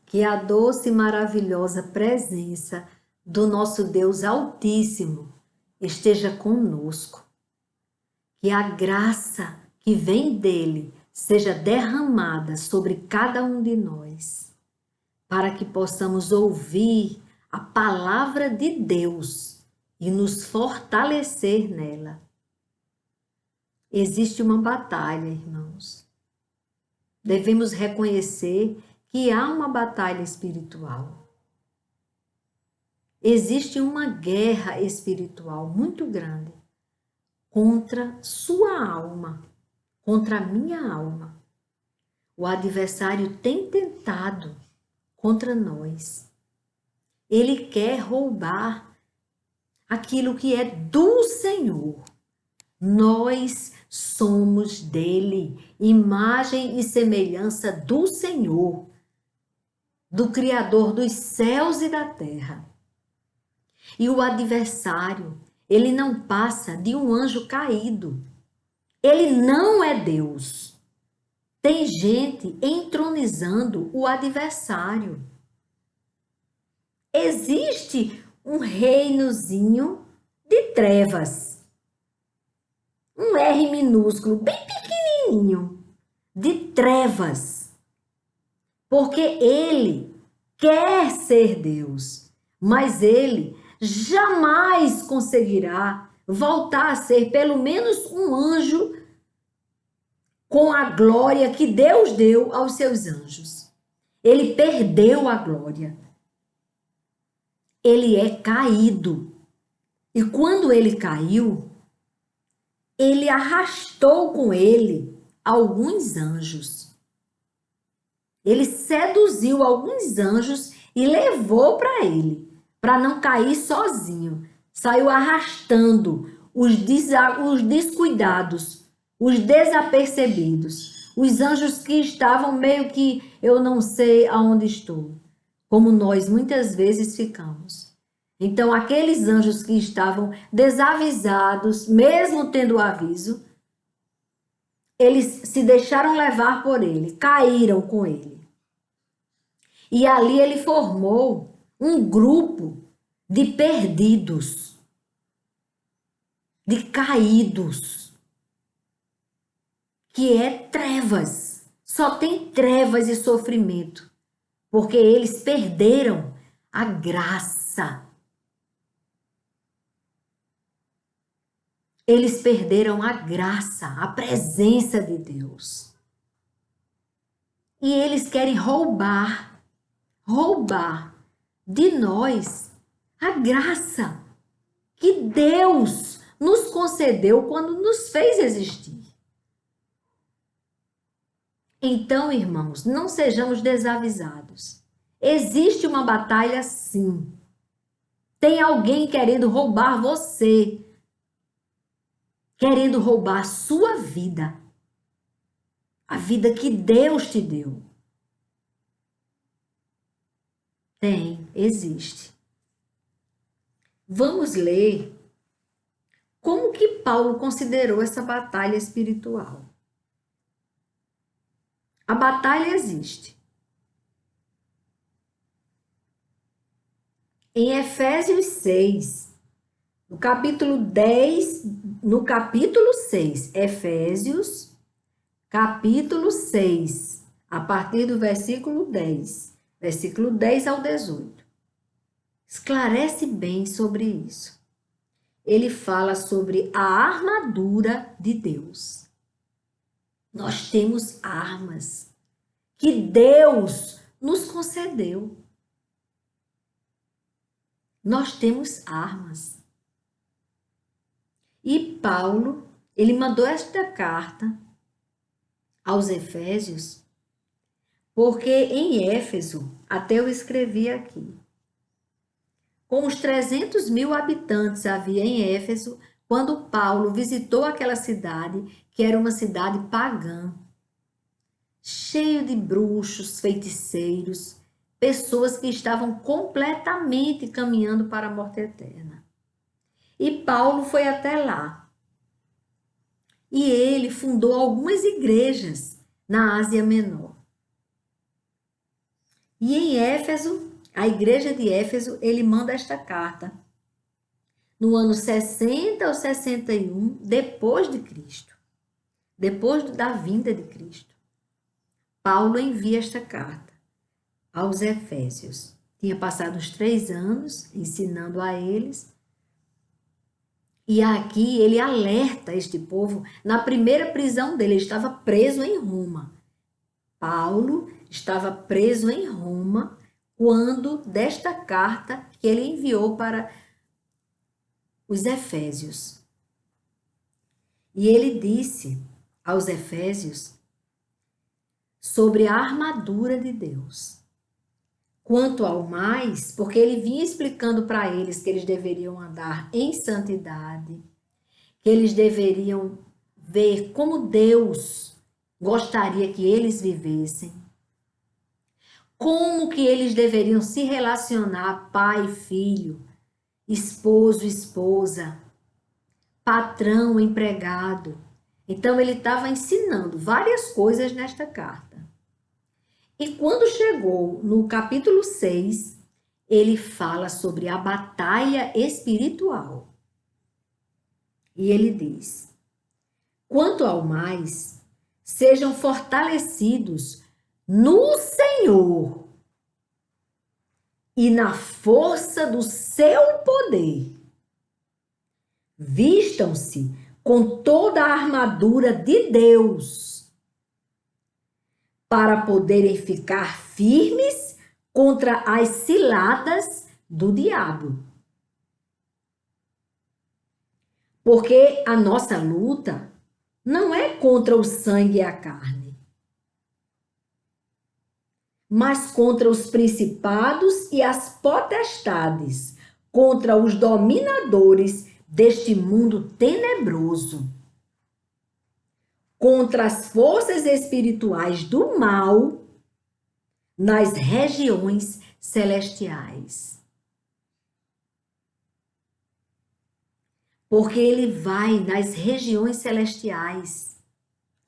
que a doce e maravilhosa presença do nosso Deus Altíssimo esteja conosco, que a graça que vem dele seja derramada sobre cada um de nós, para que possamos ouvir a palavra de Deus e nos fortalecer nela. Existe uma batalha, irmãos. Devemos reconhecer que há uma batalha espiritual. Existe uma guerra espiritual muito grande contra sua alma, contra a minha alma. O adversário tem tentado contra nós. Ele quer roubar aquilo que é do Senhor. Nós somos dele, imagem e semelhança do Senhor, do Criador dos céus e da terra. E o adversário, ele não passa de um anjo caído. Ele não é Deus. Tem gente entronizando o adversário. Existe um reinozinho de trevas. Um R minúsculo, bem pequenininho, de trevas. Porque ele quer ser Deus, mas ele jamais conseguirá voltar a ser pelo menos um anjo com a glória que Deus deu aos seus anjos. Ele perdeu a glória. Ele é caído. E quando ele caiu, ele arrastou com ele alguns anjos. Ele seduziu alguns anjos e levou para ele, para não cair sozinho. Saiu arrastando os descuidados, os desapercebidos, os anjos que estavam meio que eu não sei aonde estou, como nós muitas vezes ficamos. Então, aqueles anjos que estavam desavisados, mesmo tendo o aviso, eles se deixaram levar por ele, caíram com ele. E ali ele formou um grupo de perdidos, de caídos, que é trevas. Só tem trevas e sofrimento, porque eles perderam a graça. Eles perderam a graça, a presença de Deus. E eles querem roubar de nós a graça que Deus nos concedeu quando nos fez existir. Então, irmãos, não sejamos desavisados. Existe uma batalha, sim. Tem alguém querendo roubar você, querendo roubar a sua vida, a vida que Deus te deu. Existe. Vamos ler como que Paulo considerou essa batalha espiritual. A batalha existe. Em Efésios 6, no capítulo 10, no capítulo 6, Efésios, capítulo 6, a partir do versículo 10 ao 18. Esclarece bem sobre isso. Ele fala sobre a armadura de Deus. Nós temos armas que Deus nos concedeu. Nós temos armas. E Paulo, ele mandou esta carta aos Efésios, porque em Éfeso, até eu escrevi aqui, com os 300.000 habitantes havia em Éfeso, quando Paulo visitou aquela cidade, que era uma cidade pagã, cheio de bruxos, feiticeiros, pessoas que estavam completamente caminhando para a morte eterna. E Paulo foi até lá. E ele fundou algumas igrejas na Ásia Menor. E em Éfeso, a igreja de Éfeso, ele manda esta carta no ano 60 ou 61 depois de Cristo, depois da vinda de Cristo. Paulo envia esta carta aos Efésios. Tinha passado uns 3 anos ensinando a eles. E aqui ele alerta este povo na primeira prisão dele. Ele estava preso em Roma. Paulo estava preso em Roma quando desta carta que ele enviou para os Efésios. E ele disse aos Efésios sobre a armadura de Deus. Quanto ao mais, porque ele vinha explicando para eles que eles deveriam andar em santidade, que eles deveriam ver como Deus gostaria que eles vivessem, como que eles deveriam se relacionar pai e filho, esposo e esposa, patrão, empregado. Então ele estava ensinando várias coisas nesta carta. E quando chegou no capítulo 6, ele fala sobre a batalha espiritual. E ele diz: quanto ao mais, sejam fortalecidos no Senhor e na força do seu poder. Vistam-se com toda a armadura de Deus, para poderem ficar firmes contra as ciladas do diabo. Porque a nossa luta não é contra o sangue e a carne, mas contra os principados e as potestades, contra os dominadores deste mundo tenebroso, contra as forças espirituais do mal nas regiões celestiais. Porque ele vai nas regiões celestiais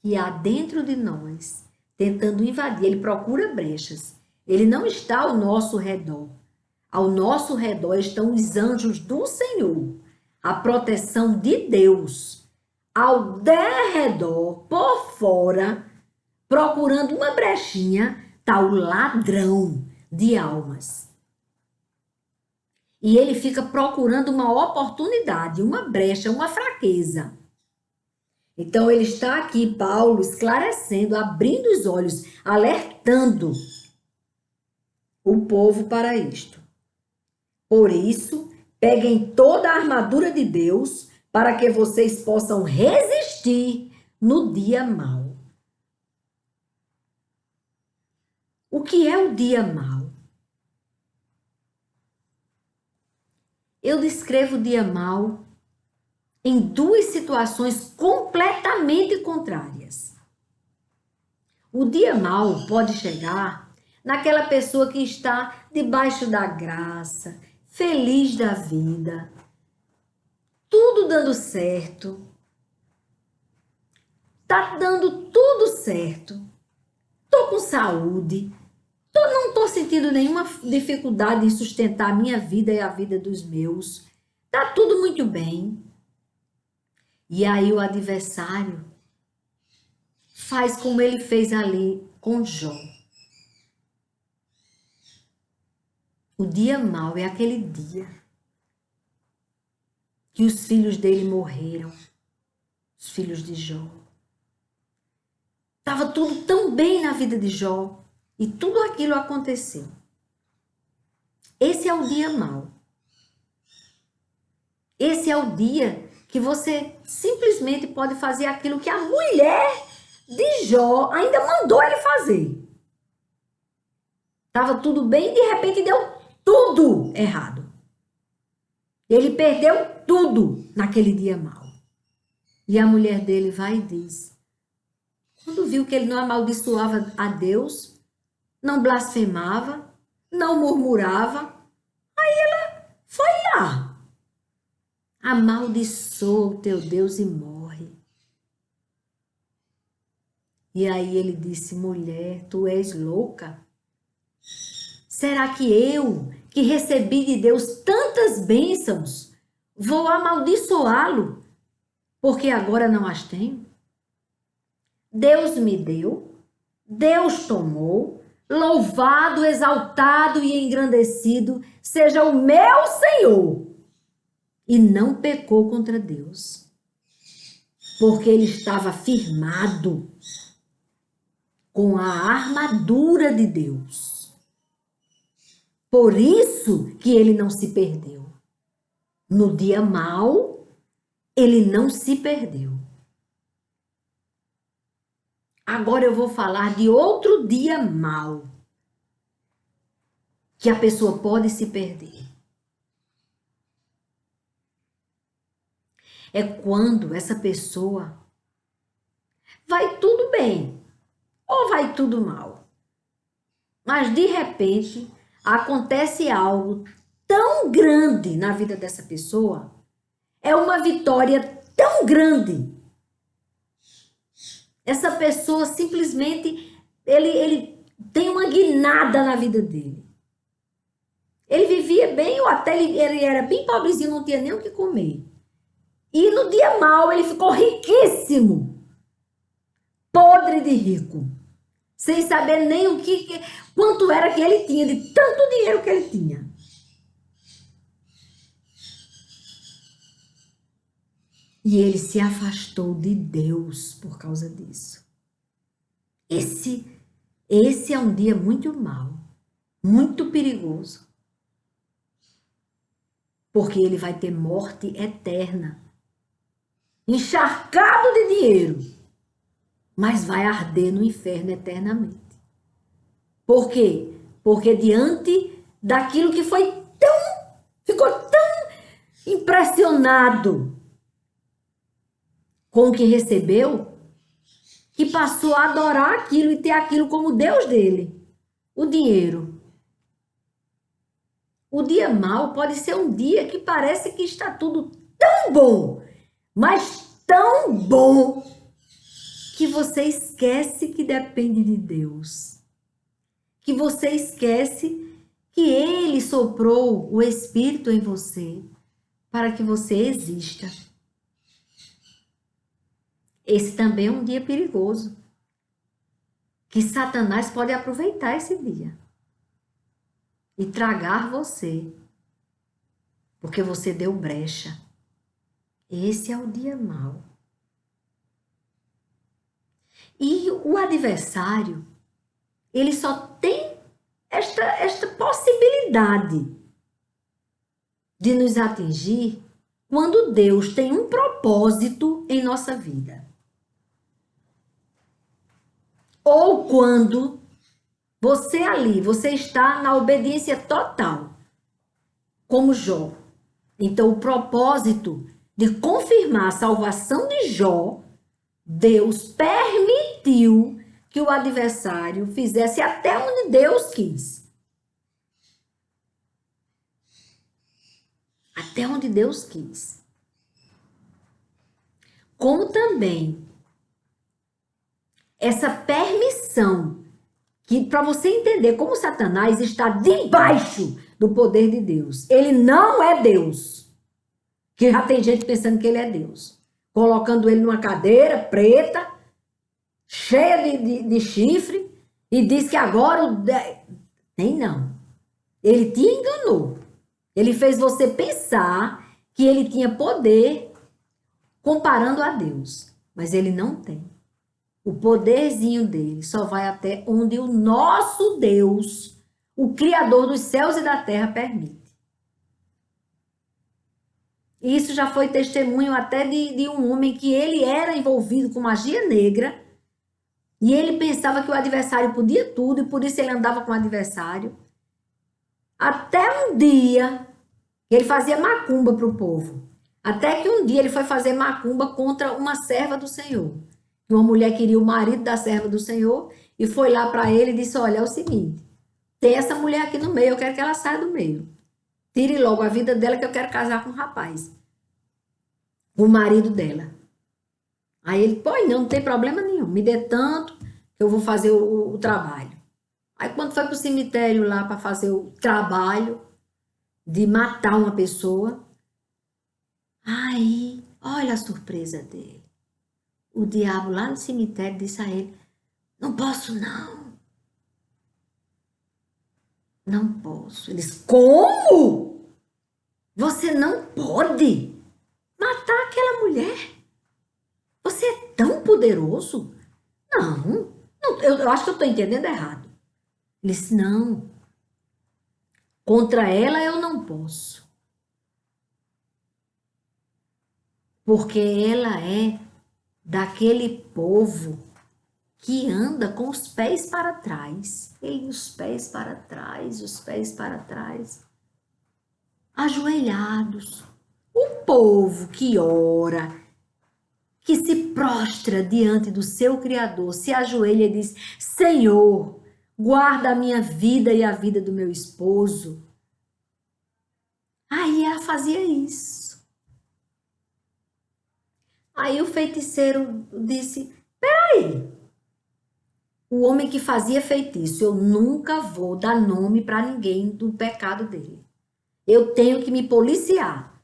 que há dentro de nós, tentando invadir. Ele procura brechas. Ele não está ao nosso redor. Ao nosso redor estão os anjos do Senhor, a proteção de Deus. Ao derredor, por fora, procurando uma brechinha, está o ladrão de almas. E ele fica procurando uma oportunidade, uma brecha, uma fraqueza. Então ele está aqui, Paulo, esclarecendo, abrindo os olhos, alertando o povo para isto. Por isso, peguem toda a armadura de Deus para que vocês possam resistir no dia mau. O que é o dia mau? Eu descrevo o dia mau em duas situações completamente contrárias. O dia mau pode chegar naquela pessoa que está debaixo da graça, feliz da vida, tudo dando certo, tá dando tudo certo, tô com saúde, não tô sentindo nenhuma dificuldade em sustentar a minha vida e a vida dos meus, tá tudo muito bem. E aí o adversário faz como ele fez ali com Jó. O dia mau é aquele dia que os filhos dele morreram, os filhos de Jó. Estava tudo tão bem na vida de Jó e tudo aquilo aconteceu. Esse é o dia mau. Esse é o dia que você simplesmente pode fazer aquilo que a mulher de Jó ainda mandou ele fazer. Estava tudo bem e de repente deu tudo errado. Ele perdeu tudo naquele dia mau. E a mulher dele vai e diz, quando viu que ele não amaldiçoava a Deus, não blasfemava, não murmurava, aí ela foi lá. Amaldiçoa o teu Deus e morre. E aí ele disse, mulher, tu és louca. Será que eu, que recebi de Deus tantas bênçãos, vou amaldiçoá-lo porque agora não as tenho? Deus me deu, Deus tomou, louvado, exaltado e engrandecido seja o meu Senhor. E não pecou contra Deus, porque ele estava firmado com a armadura de Deus. Por isso que ele não se perdeu. No dia mau, ele não se perdeu. Agora eu vou falar de outro dia mau, que a pessoa pode se perder. É quando essa pessoa vai tudo bem ou vai tudo mal. Mas de repente acontece algo tão grande na vida dessa pessoa, é uma vitória tão grande. Essa pessoa simplesmente, ele tem uma guinada na vida dele. Ele vivia bem, ou até ele era bem pobrezinho, não tinha nem o que comer. E no dia mau ele ficou riquíssimo, podre de rico, sem saber nem quanto era que ele tinha, de tanto dinheiro que ele tinha. E ele se afastou de Deus por causa disso. Esse é um dia muito mau, muito perigoso, porque ele vai ter morte eterna, encharcado de dinheiro, mas vai arder no inferno eternamente. Por quê? Porque diante daquilo que ficou tão impressionado com o que recebeu, que passou a adorar aquilo e ter aquilo como Deus dele, o dinheiro. O dia mau pode ser um dia que parece que está tudo tão bom, mas tão bom, que você esquece que depende de Deus. Que você esquece que Ele soprou o Espírito em você para que você exista. Esse também é um dia perigoso, que Satanás pode aproveitar esse dia e tragar você, porque você deu brecha. Esse é o dia mau. E o adversário, ele só tem esta possibilidade de nos atingir quando Deus tem um propósito em nossa vida. Ou quando você está na obediência total, como Jó. Então, o propósito de confirmar a salvação de Jó, Deus permitiu que o adversário fizesse até onde Deus quis. Até onde Deus quis. Como também essa permissão, que para você entender como Satanás está debaixo do poder de Deus. Ele não é Deus. Que já tem gente pensando que ele é Deus. Colocando ele numa cadeira preta, cheia de chifre, e diz que agora nem não. Ele te enganou. Ele fez você pensar que ele tinha poder comparando a Deus. Mas ele não tem. O poderzinho dele só vai até onde o nosso Deus, o Criador dos céus e da terra, permite. Isso já foi testemunho até de um homem que ele era envolvido com magia negra e ele pensava que o adversário podia tudo e por isso ele andava com o adversário. Até um dia ele fazia macumba para o povo. Até que um dia ele foi fazer macumba contra uma serva do Senhor. Uma mulher queria o marido da serva do Senhor e foi lá para ele e disse, olha, é o seguinte, tem essa mulher aqui no meio, eu quero que ela saia do meio. Tire logo a vida dela que eu quero casar com um rapaz. O marido dela. Aí ele, pô, não tem problema nenhum, me dê tanto que eu vou fazer o trabalho. Aí quando foi pro cemitério lá para fazer o trabalho de matar uma pessoa, aí, olha a surpresa dele. O diabo lá no cemitério disse a ele: não posso não, não posso. Ele disse: como? Você não pode matar aquela mulher? Você é tão poderoso? Não, eu acho que eu estou entendendo errado. Ele disse: não, contra ela eu não posso. Porque ela é daquele povo que anda com os pés para trás. Ele, os pés para trás, os pés para trás. Ajoelhados. O povo que ora, que se prostra diante do seu Criador, se ajoelha e diz: Senhor, guarda a minha vida e a vida do meu esposo. Aí ela fazia isso. Aí o feiticeiro disse: peraí, o homem que fazia feitiço, eu nunca vou dar nome para ninguém do pecado dele. Eu tenho que me policiar.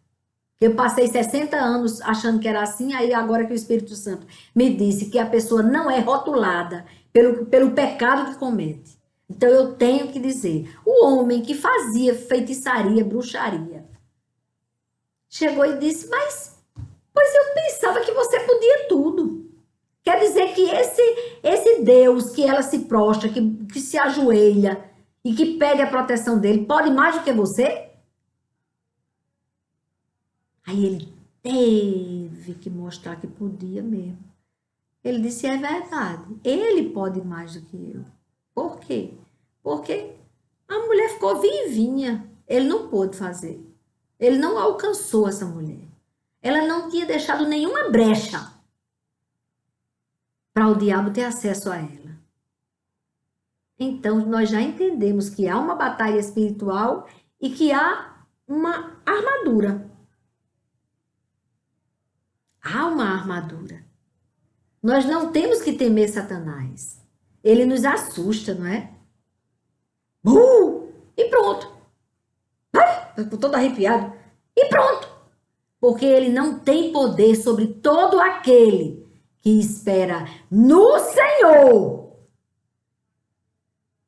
Eu passei 60 anos achando que era assim, aí agora que o Espírito Santo me disse que a pessoa não é rotulada pelo pecado que comete. Então eu tenho que dizer, o homem que fazia feitiçaria, bruxaria, chegou e disse, mas, pois eu pensava que você podia tudo. Quer dizer que esse Deus que ela se prostra, que se ajoelha e que pede a proteção dele, pode mais do que você? Aí ele teve que mostrar que podia mesmo. Ele disse, é verdade, ele pode mais do que eu. Por quê? Porque a mulher ficou vivinha, ele não pôde fazer. Ele não alcançou essa mulher. Ela não tinha deixado nenhuma brecha para o diabo ter acesso a ela. Então, nós já entendemos que há uma batalha espiritual e que há uma armadura. Há uma armadura. Nós não temos que temer Satanás. Ele nos assusta, não é? E pronto. Ai, estou todo arrepiado. E pronto. Porque ele não tem poder sobre todo aquele que espera no Senhor.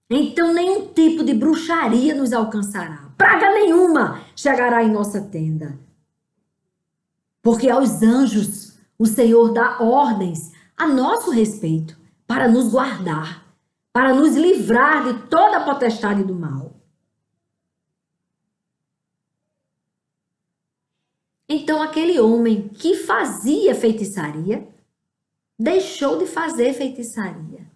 Então nenhum tipo de bruxaria nos alcançará. Praga nenhuma chegará em nossa tenda. Porque aos anjos o Senhor dá ordens a nosso respeito para nos guardar, para nos livrar de toda a potestade do mal. Então aquele homem que fazia feitiçaria deixou de fazer feitiçaria.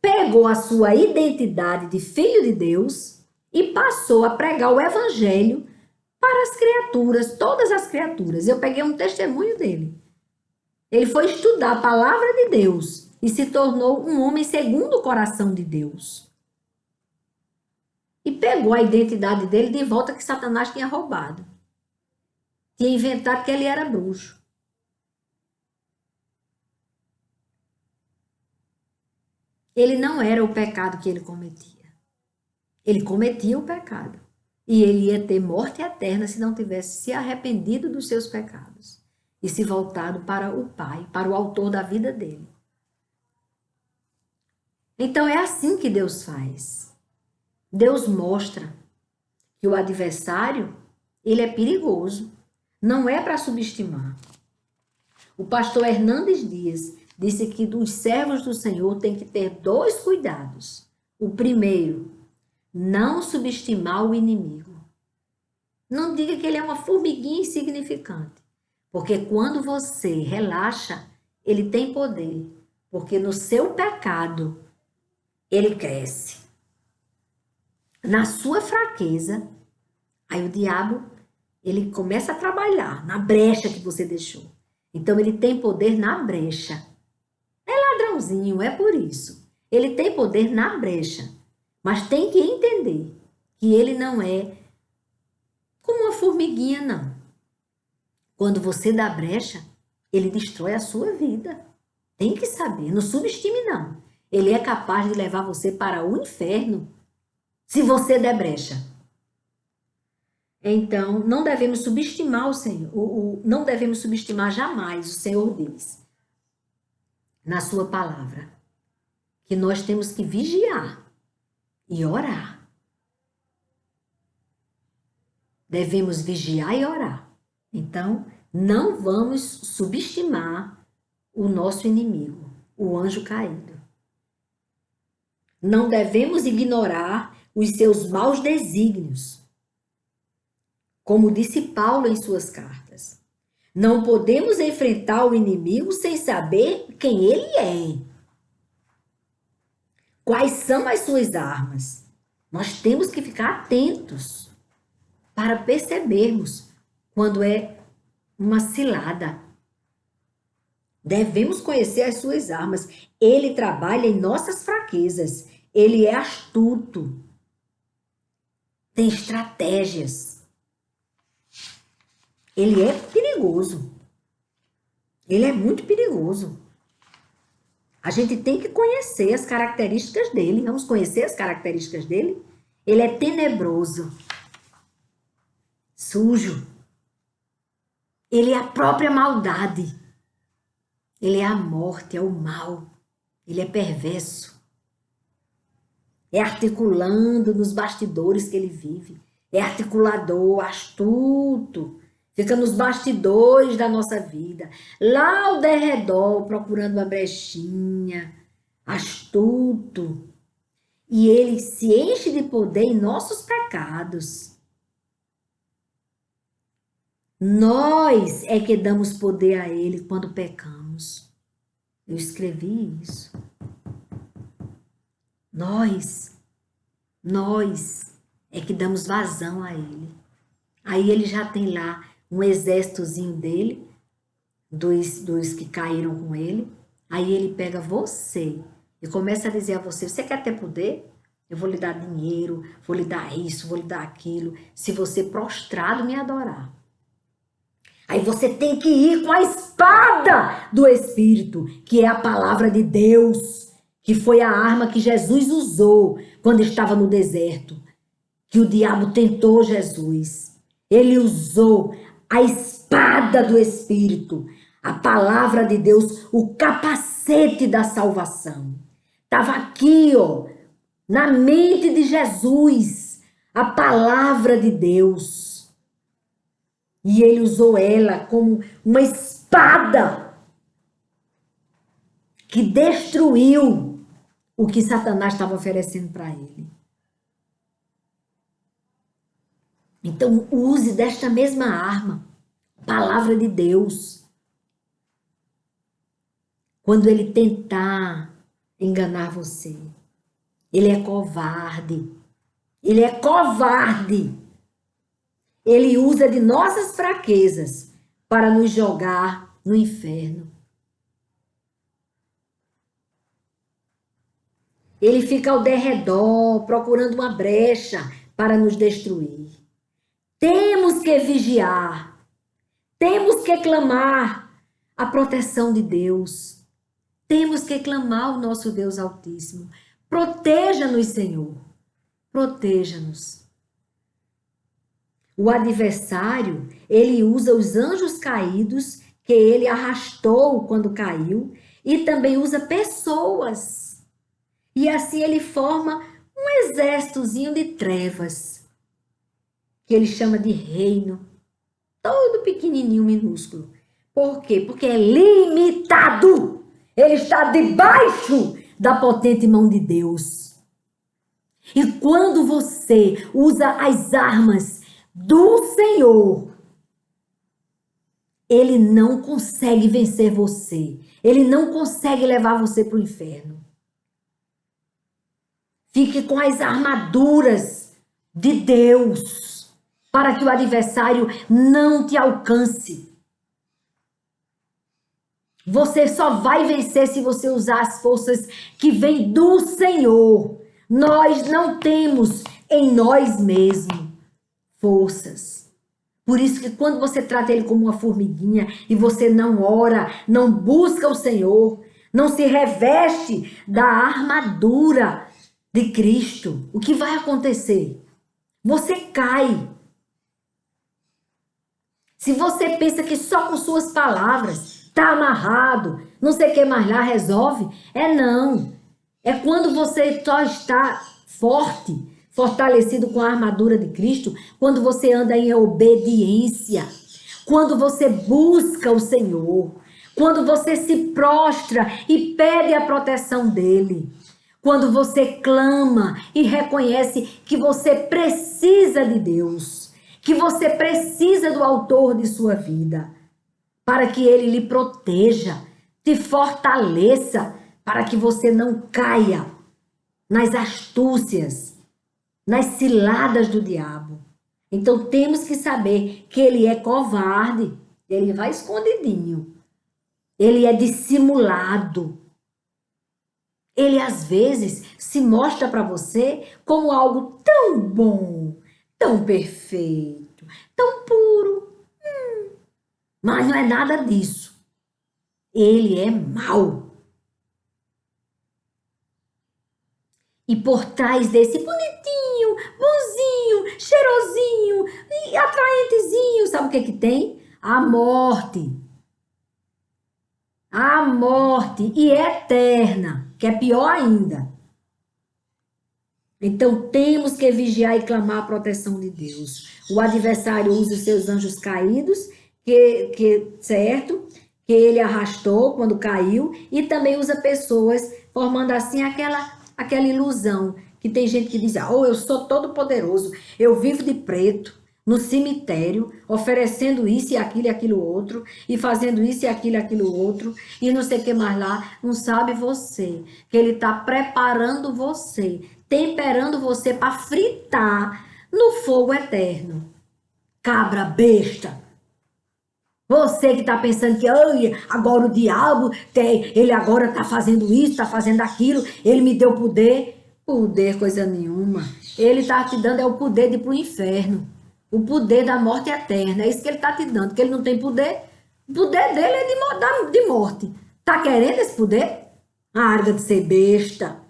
Pegou a sua identidade de filho de Deus e passou a pregar o evangelho para as criaturas, todas as criaturas. Eu peguei um testemunho dele. Ele foi estudar a palavra de Deus e se tornou um homem segundo o coração de Deus. E pegou a identidade dele de volta que Satanás tinha roubado. Tinha inventado que ele era bruxo. Ele não era o pecado que ele cometia. Ele cometia o pecado. E ele ia ter morte eterna se não tivesse se arrependido dos seus pecados e se voltado para o Pai, para o autor da vida dele. Então é assim que Deus faz. Deus mostra que o adversário, ele é perigoso, não é para subestimar. O pastor Hernandes Dias disse que dos servos do Senhor tem que ter 2 cuidados. O primeiro, não subestimar o inimigo. Não diga que ele é uma formiguinha insignificante, porque quando você relaxa, ele tem poder, porque no seu pecado ele cresce. Na sua fraqueza, aí o diabo, ele começa a trabalhar na brecha que você deixou. Então ele tem poder na brecha. É ladrãozinho, é por isso. Ele tem poder na brecha, mas tem que entender que ele não é como uma formiguinha, não. Quando você dá brecha, ele destrói a sua vida. Tem que saber, não subestime, não. Ele é capaz de levar você para o inferno se você der brecha. Então, não devemos subestimar o Senhor, não devemos subestimar jamais o Senhor diz na sua palavra que nós temos que vigiar e orar. Devemos vigiar e orar. Então, não vamos subestimar o nosso inimigo, o anjo caído. Não devemos ignorar os seus maus desígnios, como disse Paulo em suas cartas. Não podemos enfrentar o inimigo sem saber quem ele é. Quais são as suas armas? Nós temos que ficar atentos para percebermos quando é uma cilada. Devemos conhecer as suas armas. Ele trabalha em nossas fraquezas. Ele é astuto. Tem estratégias. Ele é perigoso. Ele é muito perigoso. A gente tem que conhecer as características dele. Vamos conhecer as características dele? Ele é tenebroso, sujo. Ele é a própria maldade. Ele é a morte, é o mal. Ele é perverso. É articulando nos bastidores que ele vive. É articulador, astuto. Fica nos bastidores da nossa vida. Lá ao derredor, procurando uma brechinha. Astuto. E ele se enche de poder em nossos pecados. Nós é que damos poder a ele quando pecamos. Eu escrevi isso. Nós é que damos vazão a ele. Aí ele já tem lá um exércitozinho dele, dos que caíram com ele. Aí ele pega você e começa a dizer a você, você quer ter poder? Eu vou lhe dar dinheiro, vou lhe dar isso, vou lhe dar aquilo, se você prostrado me adorar. Aí você tem que ir com a espada do Espírito, que é a palavra de Deus, que foi a arma que Jesus usou quando estava no deserto, que o diabo tentou Jesus. Ele usou a espada do Espírito, a palavra de Deus, o capacete da salvação. Estava aqui, ó, na mente de Jesus, a palavra de Deus. E ele usou ela como uma espada que destruiu o que Satanás estava oferecendo para ele. Então, use desta mesma arma, palavra de Deus. Quando ele tentar enganar você, ele é covarde. Ele é covarde. Ele usa de nossas fraquezas para nos jogar no inferno. Ele fica ao derredor, procurando uma brecha para nos destruir. Temos que vigiar. Temos que clamar a proteção de Deus. Temos que clamar ao nosso Deus Altíssimo. Proteja-nos, Senhor. Proteja-nos. O adversário, ele usa os anjos caídos que ele arrastou quando caiu e também usa pessoas. E assim ele forma um exércitozinho de trevas, que ele chama de reino, todo pequenininho, minúsculo. Por quê? Porque é limitado. Ele está debaixo da potente mão de Deus. E quando você usa as armas do Senhor, ele não consegue vencer você. Ele não consegue levar você para o inferno. Fique com as armaduras de Deus, para que o adversário não te alcance. Você só vai vencer se você usar as forças que vêm do Senhor. Nós não temos em nós mesmos forças. Por isso que quando você trata ele como uma formiguinha e você não ora, não busca o Senhor, não se reveste da armadura de Cristo, o que vai acontecer? Você cai. Se você pensa que só com suas palavras está amarrado, não sei o que mais lá resolve, não. É quando você só está forte, fortalecido com a armadura de Cristo, quando você anda em obediência, quando você busca o Senhor, quando você se prostra e pede a proteção dele, quando você clama e reconhece que você precisa de Deus, que você precisa do autor de sua vida, para que ele lhe proteja, te fortaleça, para que você não caia nas astúcias, nas ciladas do diabo. Então temos que saber que ele é covarde, ele vai escondidinho, ele é dissimulado. Ele às vezes se mostra para você como algo tão bom, tão perfeito, tão puro. Mas não é nada disso. Ele é mau. E por trás desse bonitinho, bonzinho, cheirosinho e atraentezinho, sabe o que que tem? A morte. A morte e eterna, que é pior ainda. Então temos que vigiar e clamar a proteção de Deus. O adversário usa os seus anjos caídos, certo? Que ele arrastou quando caiu, e também usa pessoas formando assim aquela ilusão, que tem gente que diz, oh, eu sou todo poderoso, eu vivo de preto, no cemitério, oferecendo isso e aquilo outro, e fazendo isso e aquilo outro, e não sei o que mais lá. Não sabe você, que ele está preparando você, temperando você para fritar no fogo eterno. Cabra besta. Você que está pensando que agora o diabo, ele agora está fazendo isso, está fazendo aquilo, ele me deu poder. Poder, coisa nenhuma. Ele está te dando o poder de ir para o inferno. O poder da morte eterna. É isso que ele está te dando, porque ele não tem poder. O poder dele é de morte. Está querendo esse poder? Larga de ser besta.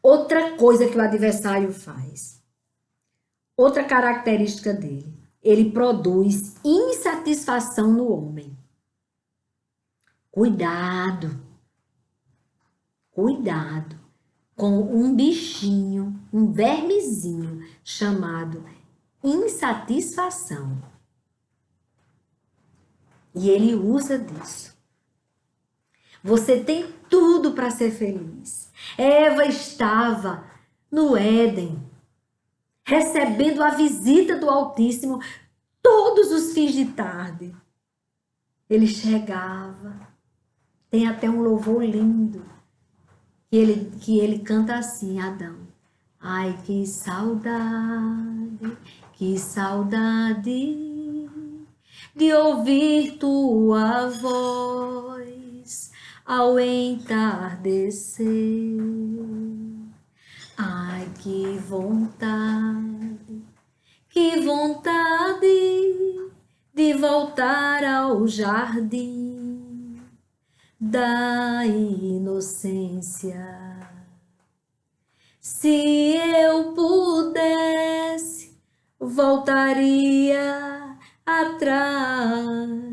Outra coisa que o adversário faz. Outra característica dele. Ele produz insatisfação no homem. Cuidado. Cuidado com um bichinho, um vermezinho chamado insatisfação. E ele usa disso. Você tem tudo para ser feliz. Eva estava no Éden, recebendo a visita do Altíssimo todos os fins de tarde. Ele chegava, tem até um louvor lindo, que ele canta assim, Adão. Ai, que saudade de ouvir tua voz ao entardecer. Ai, que vontade de voltar ao jardim da inocência. Se eu pudesse, voltaria atrás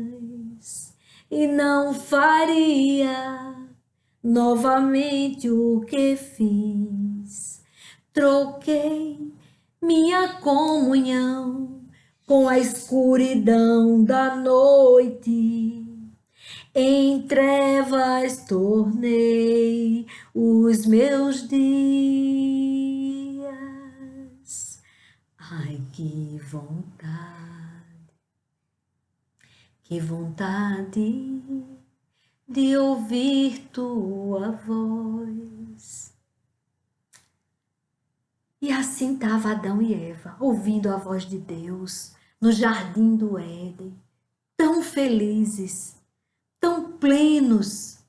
e não faria novamente o que fiz. Troquei minha comunhão com a escuridão da noite. Em trevas tornei os meus dias. Ai, que vontade de ouvir tua voz. E assim estava Adão e Eva, ouvindo a voz de Deus no jardim do Éden, tão felizes, tão plenos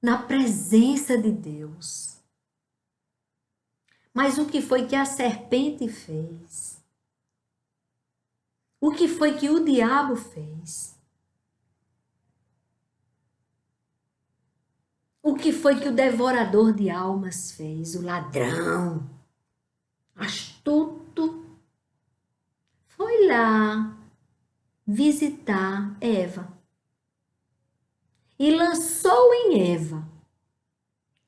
na presença de Deus. Mas o que foi que a serpente fez? O que foi que o diabo fez? O que foi que o devorador de almas fez? O ladrão, astuto, foi lá visitar Eva e lançou em Eva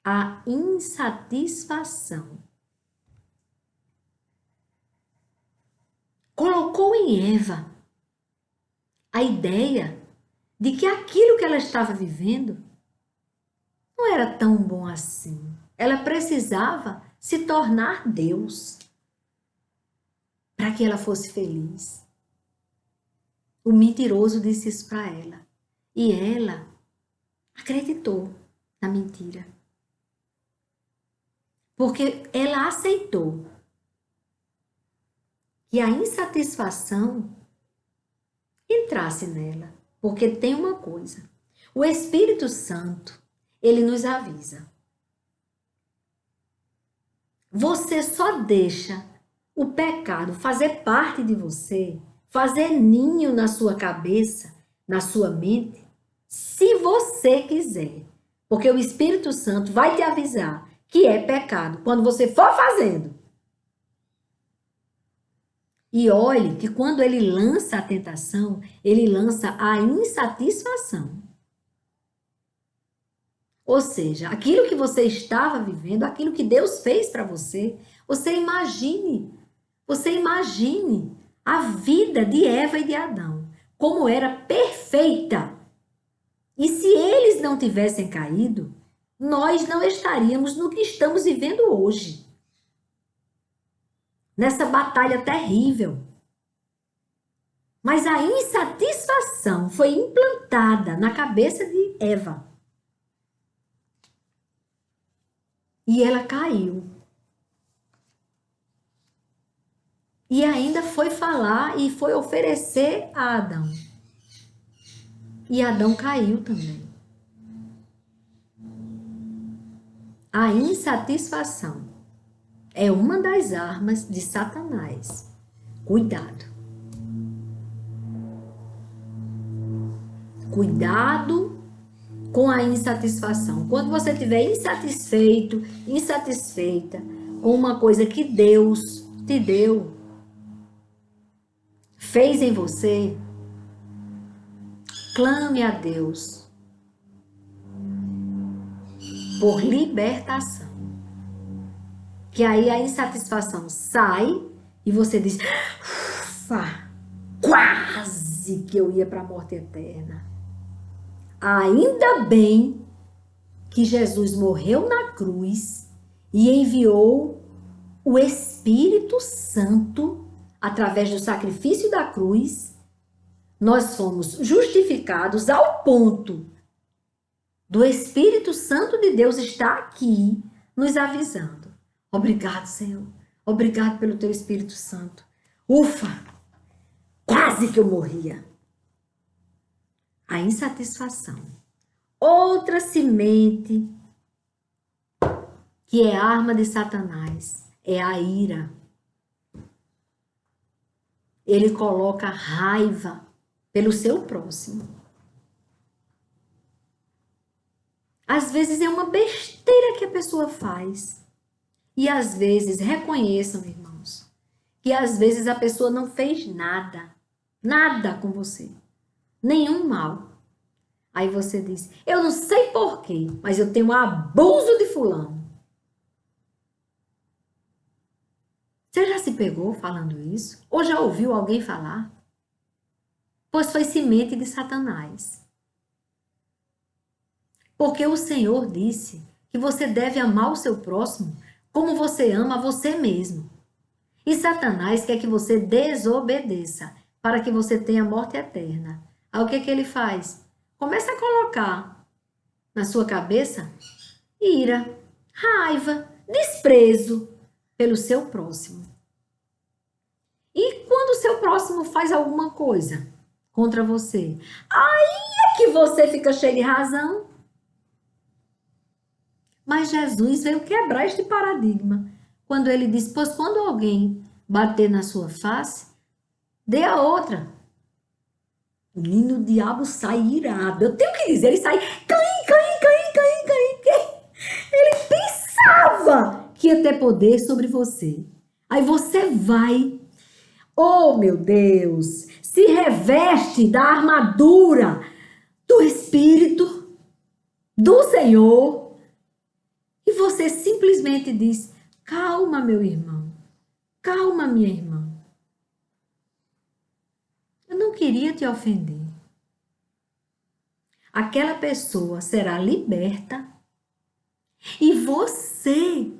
a insatisfação. Colocou em Eva a ideia de que aquilo que ela estava vivendo não era tão bom assim. Ela precisava se tornar Deus para que ela fosse feliz. O mentiroso disse isso para ela. E ela acreditou na mentira. Porque ela aceitou que a insatisfação entrasse nela. Porque tem uma coisa. O Espírito Santo, ele nos avisa. Você só deixa o pecado fazer parte de você, fazer ninho na sua cabeça, na sua mente, se você quiser. Porque o Espírito Santo vai te avisar que é pecado quando você for fazendo. E olhe que quando ele lança a tentação, ele lança a insatisfação. Ou seja, aquilo que você estava vivendo, aquilo que Deus fez para você, você imagine a vida de Eva e de Adão, como era perfeita. E se eles não tivessem caído, nós não estaríamos no que estamos vivendo hoje. Nessa batalha terrível. Mas a insatisfação foi implantada na cabeça de Eva. E ela caiu. E ainda foi falar e foi oferecer a Adão. E Adão caiu também. A insatisfação é uma das armas de Satanás. Cuidado. Cuidado com a insatisfação. Quando você estiver insatisfeito, insatisfeita com uma coisa que Deus te deu, fez em você, clame a Deus por libertação. Que aí a insatisfação sai e você diz, ufa, quase que eu ia para a morte eterna. Ainda bem que Jesus morreu na cruz e enviou o Espírito Santo através do sacrifício da cruz. Nós fomos justificados ao ponto do Espírito Santo de Deus estar aqui nos avisando. Obrigado, Senhor. Obrigado pelo teu Espírito Santo. Ufa, quase que eu morria. A insatisfação. Outra semente que é arma de Satanás é a ira. Ele coloca raiva pelo seu próximo. Às vezes é uma besteira que a pessoa faz. E às vezes, reconheçam, irmãos, que às vezes a pessoa não fez nada. Nada com você. Nenhum mal. Aí você diz, eu não sei porquê, mas eu tenho um abuso de fulano. Você já se pegou falando isso? Ou já ouviu alguém falar? Pois foi semente de Satanás. Porque o Senhor disse que você deve amar o seu próximo como você ama você mesmo. E Satanás quer que você desobedeça para que você tenha morte eterna. Aí o que ele faz? Começa a colocar na sua cabeça ira, raiva, desprezo pelo seu próximo. E quando o seu próximo faz alguma coisa contra você, aí é que você fica cheio de razão. Mas Jesus veio quebrar este paradigma. Quando ele diz, pois quando alguém bater na sua face, dê a outra. O diabo sai irado. Eu tenho que dizer, ele sai cãe. que ia ter poder sobre você. Aí você vai, oh meu Deus, se reveste da armadura do Espírito do Senhor e você simplesmente diz: calma, meu irmão, calma, minha irmã. Eu não queria te ofender. Aquela pessoa será liberta e você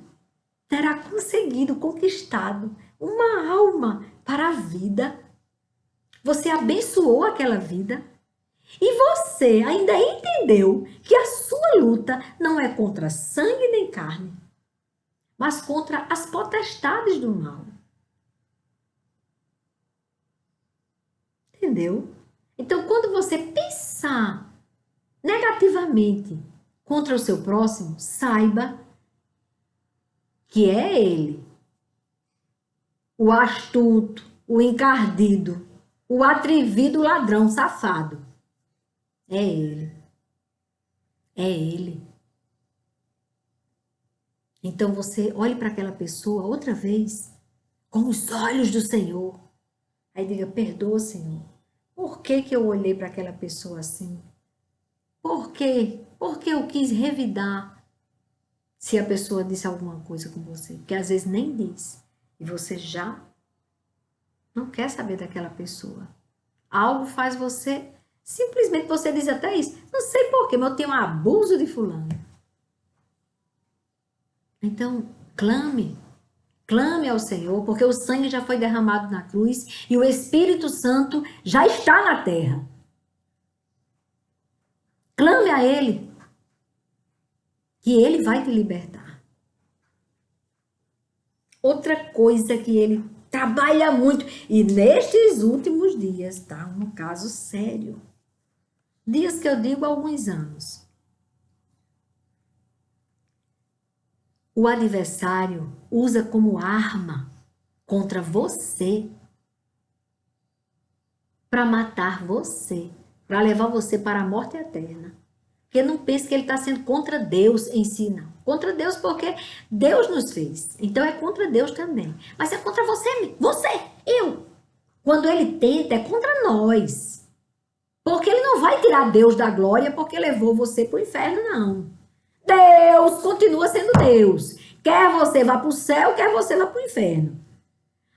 terá conseguido, conquistado uma alma para a vida. Você abençoou aquela vida e você ainda entendeu que a sua luta não é contra sangue nem carne, mas contra as potestades do mal. Entendeu? Então, quando você pensar negativamente contra o seu próximo, saiba que é ele, o astuto, o encardido, o atrevido ladrão safado. É ele. É ele. Então você olhe para aquela pessoa outra vez com os olhos do Senhor. Aí diga: perdoa, Senhor. Por que que eu olhei para aquela pessoa assim? Por quê? Porque eu quis revidar se a pessoa disse alguma coisa com você. Porque às vezes nem diz. E você já não quer saber daquela pessoa. Algo faz você, simplesmente você diz até isso. Não sei por quê, mas eu tenho um abuso de fulano. Então, clame ao Senhor, porque o sangue já foi derramado na cruz e o Espírito Santo já está na terra. Clame a Ele, que Ele vai te libertar. Outra coisa que Ele trabalha muito, e nestes últimos dias está um caso sério. Dias que eu digo há alguns anos. O adversário usa como arma contra você para matar você, para levar você para a morte eterna. Porque não pense que ele está sendo contra Deus em si, não. Contra Deus porque Deus nos fez. Então é contra Deus também. Mas é contra você, eu. Quando ele tenta, é contra nós. Porque ele não vai tirar Deus da glória porque levou você para o inferno, não. Deus continua sendo Deus. Quer você vá para o céu, quer você vá para o inferno.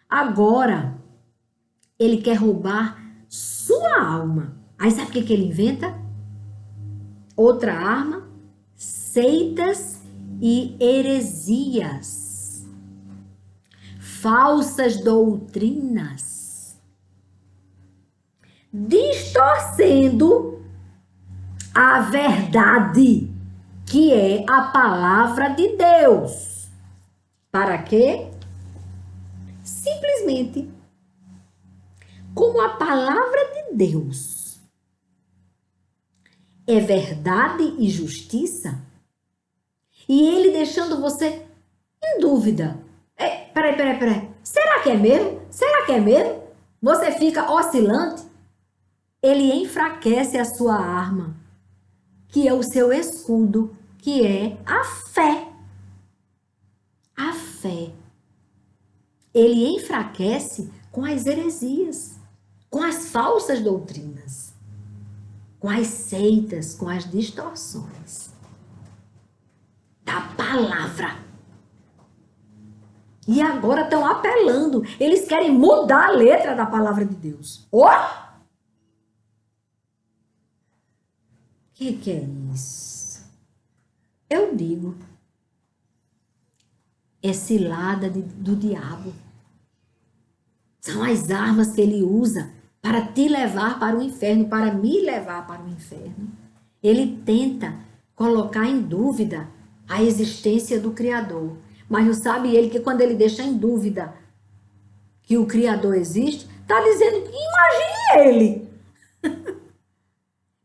Agora, ele quer roubar sua alma. Aí sabe o que ele inventa? Outra arma: seitas e heresias. Falsas doutrinas. Distorcendo a verdade, que é a palavra de Deus. Para quê? Simplesmente, como a palavra de Deus é verdade e justiça, e ele deixando você em dúvida. Peraí. Será que é mesmo? Será que é mesmo? Você fica oscilante. Ele enfraquece a sua arma, que é o seu escudo, que é a fé. A fé. Ele enfraquece com as heresias, com as falsas doutrinas, com as seitas, com as distorções da palavra. E agora estão apelando, eles querem mudar a letra da palavra de Deus. O que é isso? Eu digo, é cilada do diabo. São as armas que ele usa para te levar para o inferno, para me levar para o inferno. Ele tenta colocar em dúvida a existência do Criador. Mas não sabe ele que quando ele deixa em dúvida que o Criador existe, está dizendo que imagine ele.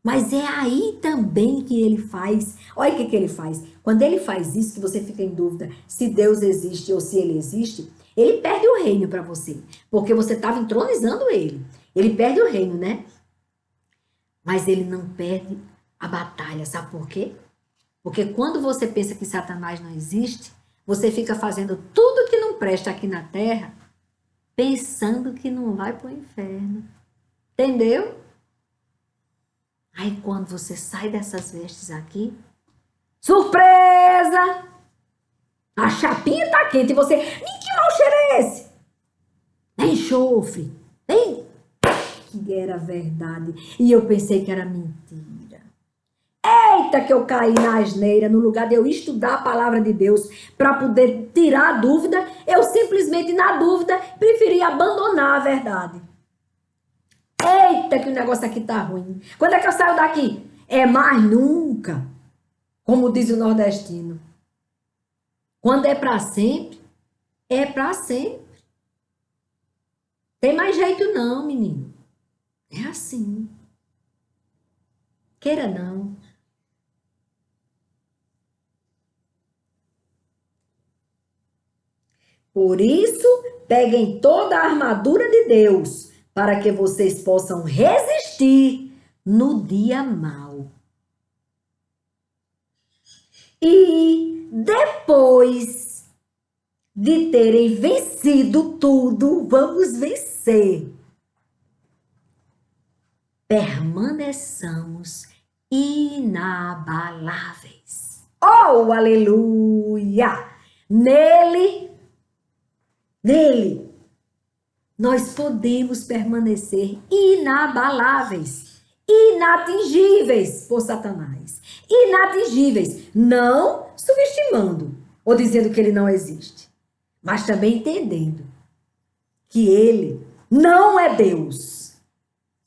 Mas é aí também que ele faz. Olha o que ele faz. Quando ele faz isso, que você fica em dúvida se Deus existe ou se ele existe, ele perde o reino para você. Porque você estava entronizando ele. Ele perde o reino, né? Mas ele não perde a batalha. Sabe por quê? Porque quando você pensa que Satanás não existe, você fica fazendo tudo que não presta aqui na terra, pensando que não vai para o inferno. Entendeu? Aí quando você sai dessas vestes aqui, surpresa! A chapinha tá quente e você, que mau cheiro é esse? É enxofre. Que era verdade. E eu pensei que era mentira. Eita, que eu caí na asneira, no lugar de eu estudar a palavra de Deus para poder tirar a dúvida, eu simplesmente, na dúvida, preferi abandonar a verdade. Eita, que o negócio aqui tá ruim. Quando é que eu saio daqui? É mais nunca, como diz o nordestino. Quando é para sempre, é para sempre. Tem mais jeito não, menino. É assim. Queira não. Por isso, peguem toda a armadura de Deus, para que vocês possam resistir no dia mau. E depois de terem vencido tudo, vamos vencer. Permaneçamos inabaláveis. Oh, aleluia! Nele, nós podemos permanecer inabaláveis, inatingíveis por Satanás. Inatingíveis, não subestimando ou dizendo que ele não existe, mas também entendendo que ele não é Deus.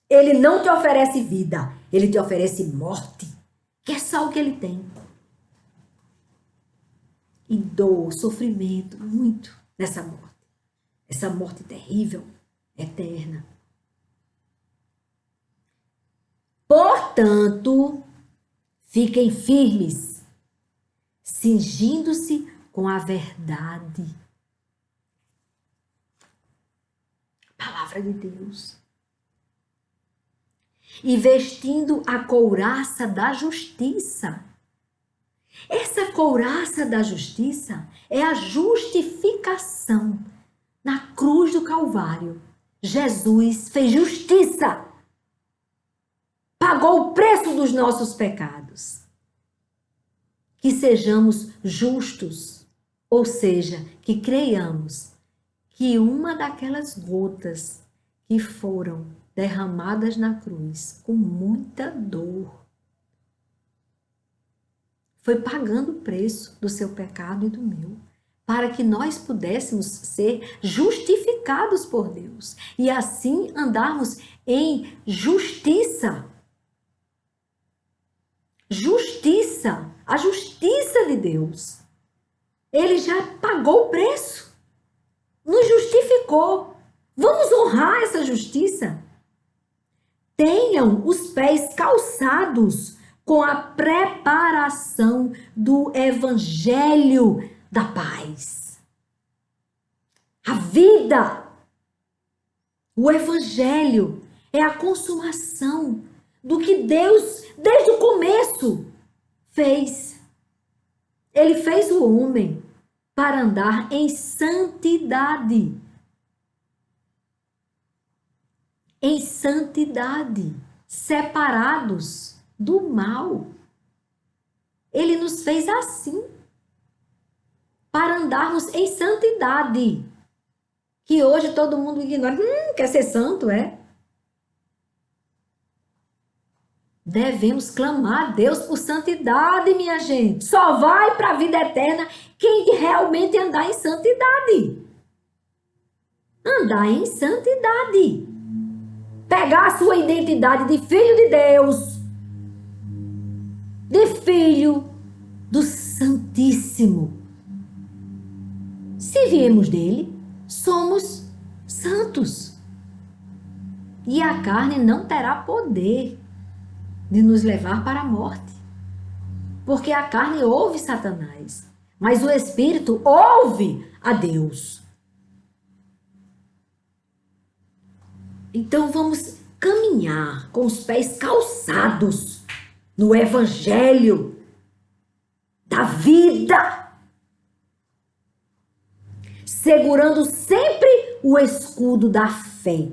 Ele não te oferece vida, ele te oferece morte, que é só o que ele tem. E dor, sofrimento, muito nessa morte. Essa morte terrível, eterna. Portanto, fiquem firmes, cingindo-se com a verdade. Palavra de Deus. E vestindo a couraça da justiça. Essa couraça da justiça é a justificação. Na cruz do Calvário, Jesus fez justiça. Pagou o preço dos nossos pecados. Que sejamos justos, ou seja, que creiamos que uma daquelas gotas que foram derramadas na cruz com muita dor foi pagando o preço do seu pecado e do meu, para que nós pudéssemos ser justificados por Deus e assim andarmos em justiça. Justiça, a justiça de Deus. Ele já pagou o preço, nos justificou. Vamos honrar essa justiça. Tenham os pés calçados com a preparação do evangelho da paz. A vida, o evangelho é a consumação do que Deus, desde o começo, fez. Ele fez o homem para andar em santidade. Em santidade, separados do mal. Ele nos fez assim, para andarmos em santidade, que hoje todo mundo ignora. Quer ser santo, é? Devemos clamar a Deus por santidade, minha gente. Só vai para a vida eterna quem realmente andar em santidade. Andar em santidade. Pegar a sua identidade de filho de Deus, de filho do Santíssimo. Se viemos dele, somos santos. E a carne não terá poder de nos levar para a morte. Porque a carne ouve Satanás, mas o Espírito ouve a Deus. Então vamos caminhar com os pés calçados no Evangelho da vida. segurando sempre o escudo da fé.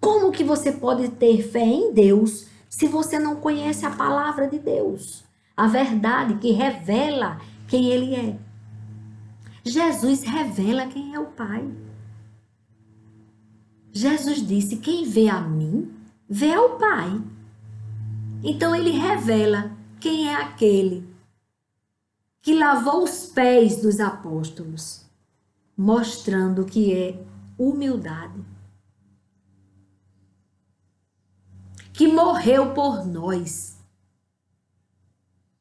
Como que você pode ter fé em Deus se você não conhece a palavra de Deus? A verdade que revela quem Ele é. Jesus revela quem é o Pai. Jesus disse: quem vê a mim, vê ao Pai. Então Ele revela quem é aquele que lavou os pés dos apóstolos, mostrando que é humildade. Que morreu por nós,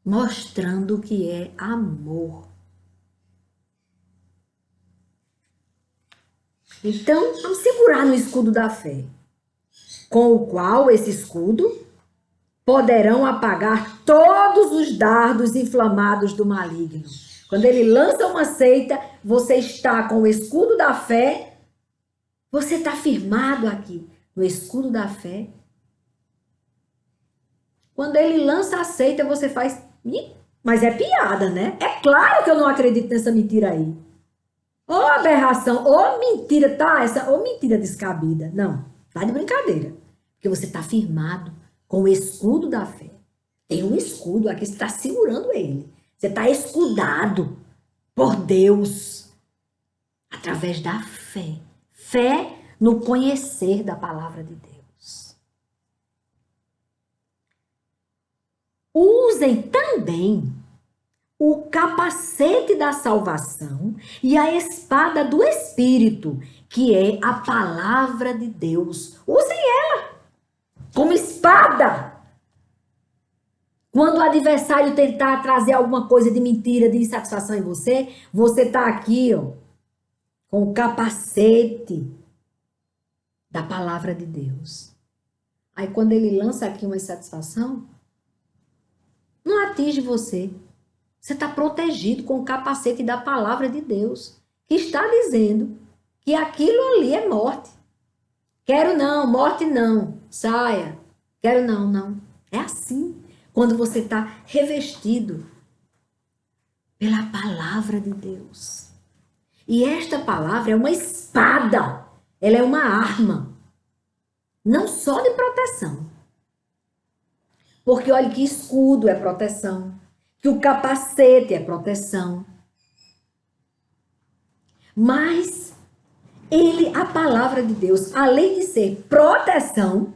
mostrando que é amor. Então, vamos segurar no escudo da fé, com o qual esse escudo poderão apagar todos os dardos inflamados do maligno. Quando ele lança uma seita, você está com o escudo da fé, você está firmado aqui no escudo da fé. Quando ele lança a seita, você faz... Mas é piada, né? É claro que eu não acredito nessa mentira aí. Ou aberração, ou mentira, tá? Ou mentira descabida. Não, tá de brincadeira. Porque você tá firmado com o escudo da fé. Tem um escudo aqui, você está segurando ele. Você está escudado por Deus através da fé. Fé no conhecer da palavra de Deus. Usem também o capacete da salvação e a espada do Espírito, que é a palavra de Deus. Usem ela como espada. Quando o adversário tentar trazer alguma coisa de mentira, de insatisfação em você, você está aqui, ó, com o capacete da palavra de Deus. Aí quando ele lança aqui uma insatisfação, não atinge você. Você está protegido com o capacete da palavra de Deus, que está dizendo que aquilo ali é morte. Quero não, morte não, saia. Quero não, não. É assim, quando você está revestido pela palavra de Deus. E esta palavra é uma espada, ela é uma arma, não só de proteção. Porque olha que escudo é proteção, que o capacete é proteção. Mas a palavra de Deus, além de ser proteção,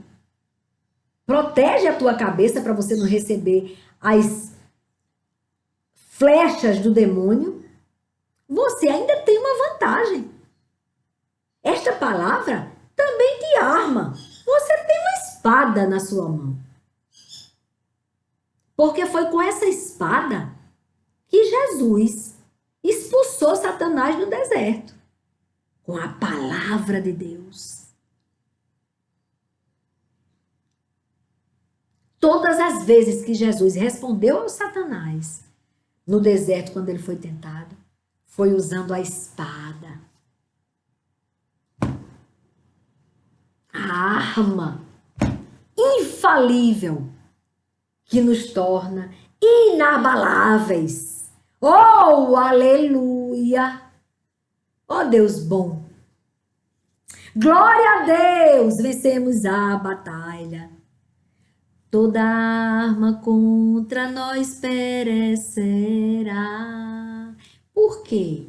protege a tua cabeça para você não receber as flechas do demônio. Você ainda tem uma vantagem. Esta palavra também te arma. Você tem uma espada na sua mão. Porque foi com essa espada que Jesus expulsou Satanás no deserto. Com a palavra de Deus. Todas as vezes que Jesus respondeu ao Satanás no deserto, quando ele foi tentado, foi usando a espada. A arma infalível que nos torna inabaláveis. Oh, aleluia! Oh, Deus bom! Glória a Deus! Vencemos a batalha. Toda arma contra nós perecerá. Por quê?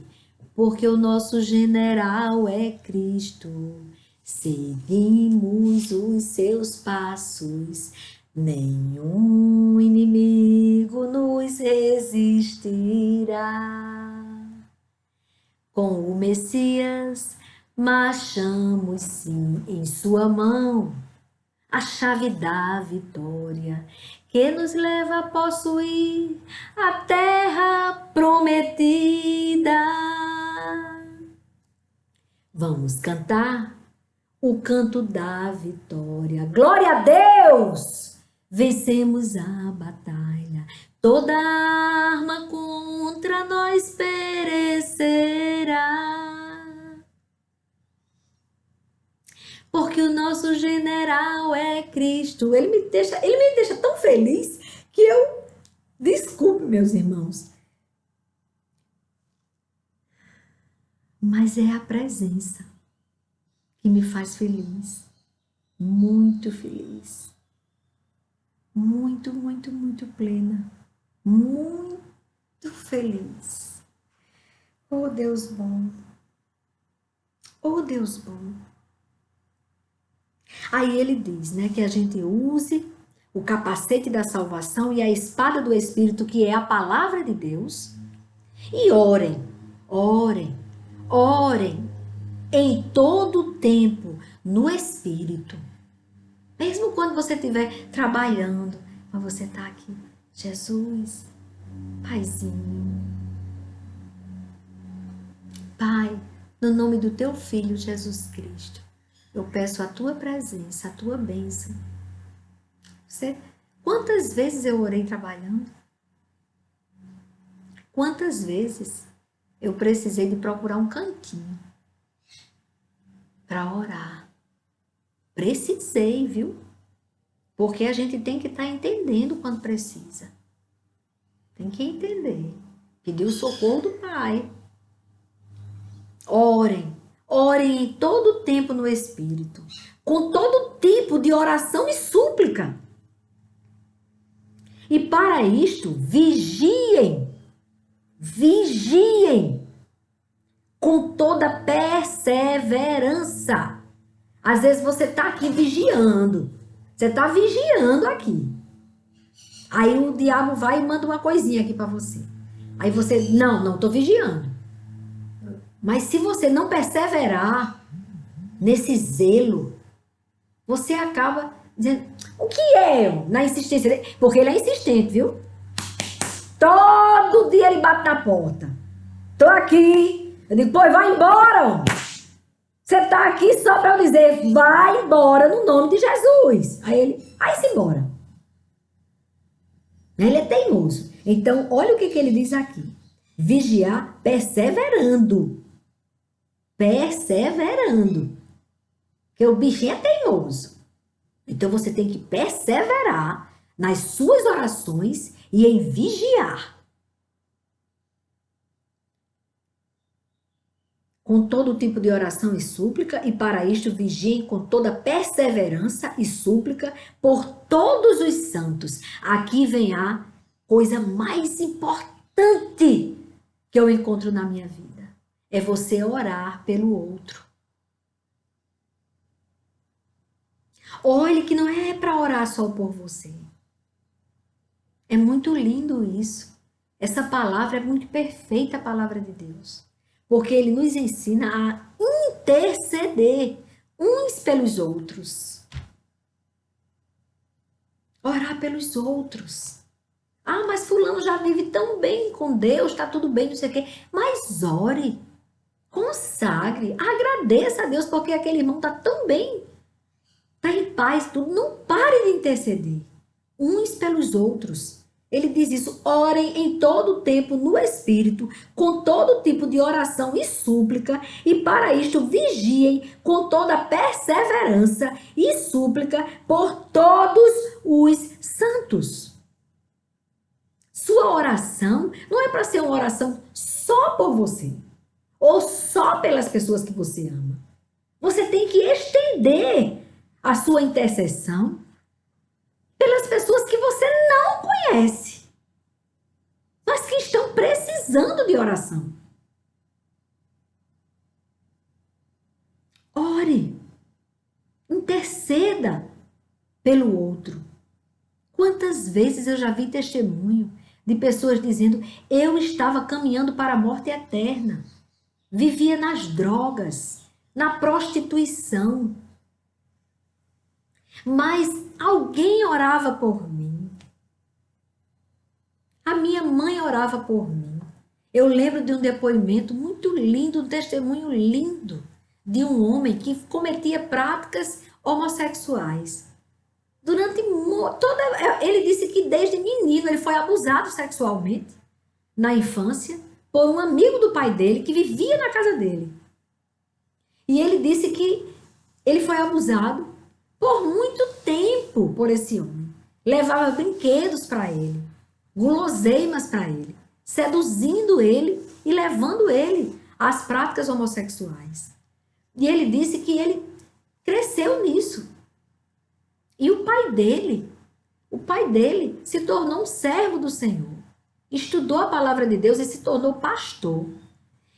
Porque o nosso general é Cristo. Seguimos os seus passos. Nenhum inimigo nos resistirá. Com o Messias, marchamos sim em sua mão. A chave da vitória que nos leva a possuir a terra prometida. Vamos cantar o canto da vitória. Glória a Deus! Vencemos a batalha. Toda arma contra nós perecerá. Porque o nosso general é Cristo. Ele me deixa tão feliz que eu... Desculpe, meus irmãos. mas é a presença que me faz feliz, muito feliz, muito, muito, muito plena, muito feliz. Oh Deus bom, oh Deus bom. Aí ele diz, né, que a gente use o capacete da salvação e a espada do Espírito, que é a palavra de Deus, e orem, orem, orem em todo o tempo no Espírito. Mesmo quando você estiver trabalhando, mas você está aqui, Jesus, Paizinho, Pai, no nome do teu Filho Jesus Cristo, eu peço a tua presença, a tua bênção. Quantas vezes eu orei trabalhando? Quantas vezes eu precisei de procurar um cantinho para orar? Precisei, viu? Porque a gente tem que estar entendendo quando precisa. Tem que entender. Pedir o socorro do Pai. Orem. Orem em todo o tempo no Espírito. Com todo tipo de oração e súplica. E para isto, vigiem. Vigiem. Com toda perseverança. Às vezes você está aqui vigiando. Você está vigiando aqui. Aí o diabo vai e manda uma coisinha aqui para você. Aí você, não estou vigiando. Mas se você não perseverar nesse zelo, você acaba dizendo, o que é na insistência dele? Porque ele é insistente, viu? Todo dia ele bate na porta. Tô aqui. Eu digo, pois vai embora, homem. Você tá aqui só para eu dizer, vai embora no nome de Jesus. Aí ele, vai-se embora. Ele é teimoso. Então, olha o que ele diz aqui. Vigiar perseverando. Perseverando. Porque o bichinho é teimoso. Então, você tem que perseverar nas suas orações e em vigiar. Com todo tipo de oração e súplica, e para isto vigiem com toda perseverança e súplica por todos os santos. Aqui vem a coisa mais importante que eu encontro na minha vida. É você orar pelo outro. Olhe que não é para orar só por você. É muito lindo isso. Essa palavra é muito perfeita, a palavra de Deus. Porque ele nos ensina a interceder uns pelos outros. Orar pelos outros. Ah, mas fulano já vive tão bem com Deus, está tudo bem, não sei o quê. Mas ore, consagre, agradeça a Deus porque aquele irmão está tão bem. Está em paz, tudo. Não pare de interceder uns pelos outros. Ele diz isso, orem em todo o tempo no Espírito, com todo tipo de oração e súplica, e para isto vigiem com toda perseverança e súplica por todos os santos. Sua oração não é para ser uma oração só por você, ou só pelas pessoas que você ama. Você tem que estender a sua intercessão pelas pessoas que você não conhece, mas que estão precisando de oração. Ore, interceda pelo outro. Quantas vezes eu já vi testemunho de pessoas dizendo, eu estava caminhando para a morte eterna, vivia nas drogas, na prostituição, mas alguém orava por mim. A minha mãe orava por mim. Eu lembro de um depoimento muito lindo, um testemunho lindo de um homem que cometia práticas homossexuais. Durante toda... Ele disse que desde menino ele foi abusado sexualmente na infância por um amigo do pai dele que vivia na casa dele. E ele disse que ele foi abusado por muito tempo por esse homem. Levava brinquedos para ele, guloseimas para ele, seduzindo ele e levando ele às práticas homossexuais. E ele disse que ele cresceu nisso. E o pai dele se tornou um servo do Senhor. Estudou a palavra de Deus e se tornou pastor.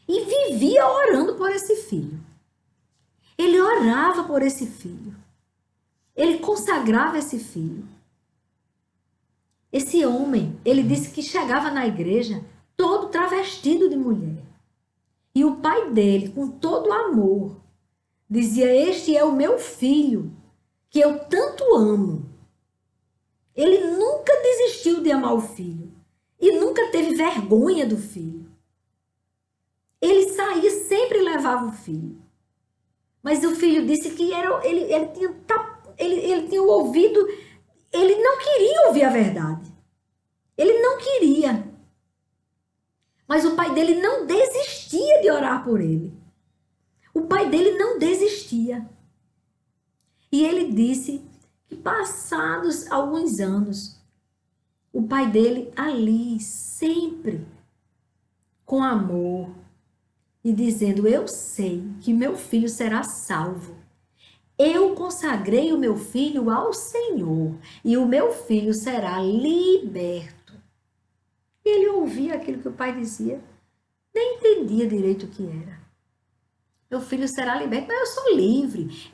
E vivia orando por esse filho. Ele orava por esse filho. Ele consagrava esse filho. Esse homem, ele disse que chegava na igreja todo travestido de mulher. E o pai dele, com todo amor, dizia: este é o meu filho, que eu tanto amo. Ele nunca desistiu de amar o filho. E nunca teve vergonha do filho. Ele saía, sempre levava o filho. Mas o filho disse que ele tinha ouvido, ele não queria ouvir a verdade. Ele não queria. Mas o pai dele não desistia de orar por ele. O pai dele não desistia. E ele disse que passados alguns anos, o pai dele ali, sempre com amor, e dizendo: eu sei que meu filho será salvo. Eu consagrei o meu filho ao Senhor e o meu filho será liberto. E ele ouvia aquilo que o pai dizia, nem entendia direito o que era. Meu filho será liberto, mas eu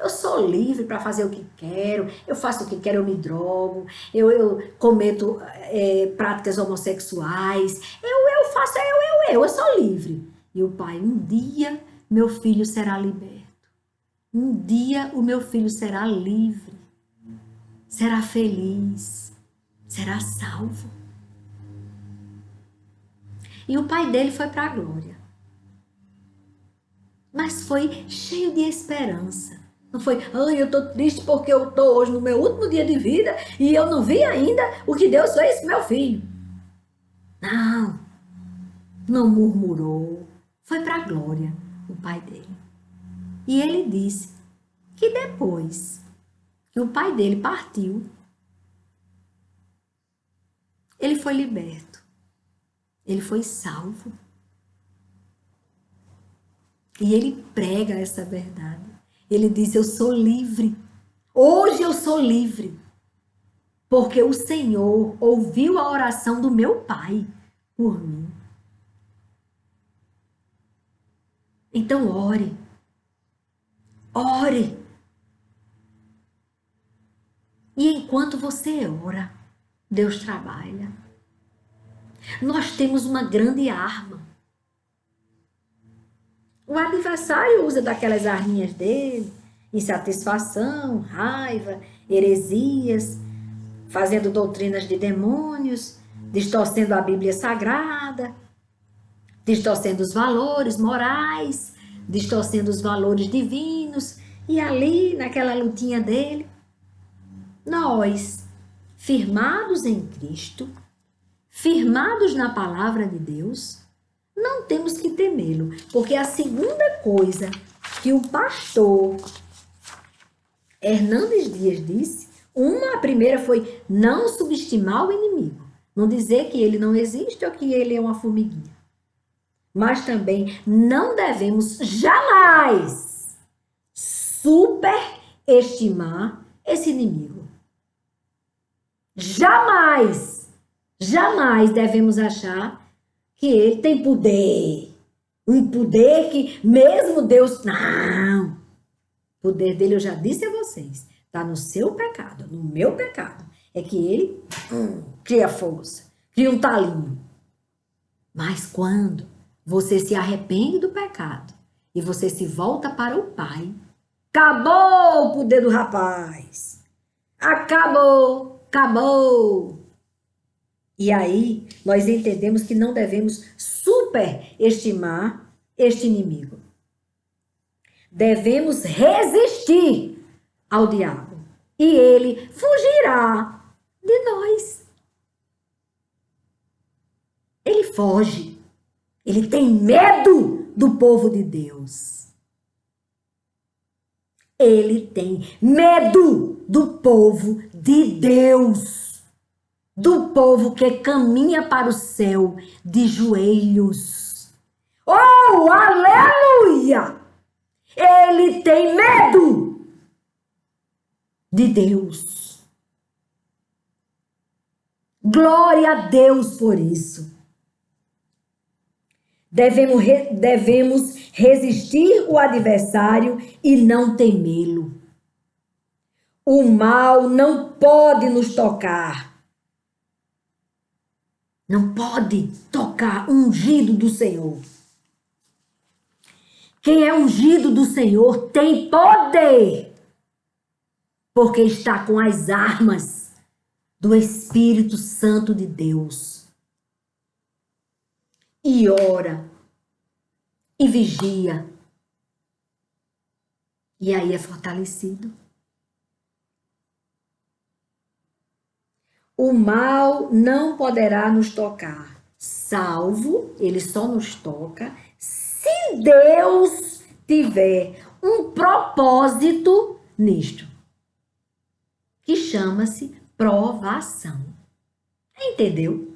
sou livre para fazer o que quero, eu faço o que quero, eu me drogo, eu cometo práticas homossexuais, eu faço, eu sou livre. E o pai: um dia meu filho será liberto. Um dia o meu filho será livre. Será feliz. Será salvo. E o pai dele foi para a glória. Mas foi cheio de esperança. Não foi: ai, eu estou triste porque eu estou hoje no meu último dia de vida e eu não vi ainda o que Deus fez com meu filho. Não. Não murmurou. Foi para a glória o pai dele. E ele disse que depois que o pai dele partiu, ele foi liberto. Ele foi salvo. E ele prega essa verdade. Ele diz: eu sou livre. Hoje eu sou livre. Porque o Senhor ouviu a oração do meu pai por mim. Então ore. Ore. E enquanto você ora, Deus trabalha. Nós temos uma grande arma. O adversário usa daquelas arminhas dele, insatisfação, raiva, heresias, fazendo doutrinas de demônios, distorcendo a Bíblia Sagrada, distorcendo os valores morais, distorcendo os valores divinos. E ali, naquela lutinha dele, nós, firmados em Cristo, firmados na palavra de Deus, não temos que temê-lo, porque a segunda coisa que o pastor Hernandes Dias disse, a primeira foi não subestimar o inimigo, não dizer que ele não existe ou que ele é uma formiguinha. Mas também não devemos jamais superestimar esse inimigo. Jamais devemos achar que ele tem poder. Um poder que mesmo Deus... Não! O poder dele, eu já disse a vocês, está no seu pecado, no meu pecado. É que ele cria força, cria um talinho. Mas quando você se arrepende do pecado e você se volta para o Pai, acabou o poder do rapaz. Acabou. E aí nós entendemos que não devemos superestimar este inimigo. Devemos resistir ao diabo e ele fugirá de nós. Ele foge. Ele tem medo do povo de Deus. Ele tem medo do povo de Deus. Do povo que caminha para o céu de joelhos. Oh, aleluia! de Deus. Glória a Deus por isso. Devemos resistir o adversário e não temê-lo. O mal não pode nos tocar. Não pode tocar o ungido do Senhor. Quem é ungido do Senhor tem poder, porque está com as armas do Espírito Santo de Deus. E ora, e vigia, e aí é fortalecido. O mal não poderá nos tocar, salvo, ele só nos toca se Deus tiver um propósito nisto, que chama-se provação. Entendeu?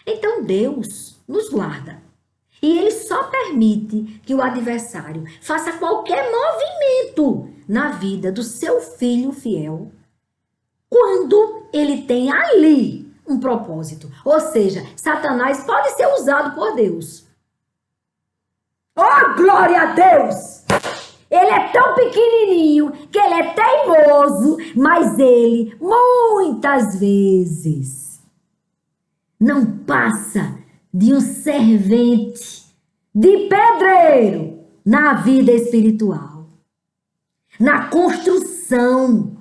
Então Deus nos guarda. E ele só permite que o adversário faça qualquer movimento na vida do seu filho fiel quando ele tem ali um propósito. Ou seja, Satanás pode ser usado por Deus. Oh, glória a Deus! Ele é tão pequenininho que ele é teimoso, mas ele, muitas vezes, não passa de um servente de pedreiro na vida espiritual, na construção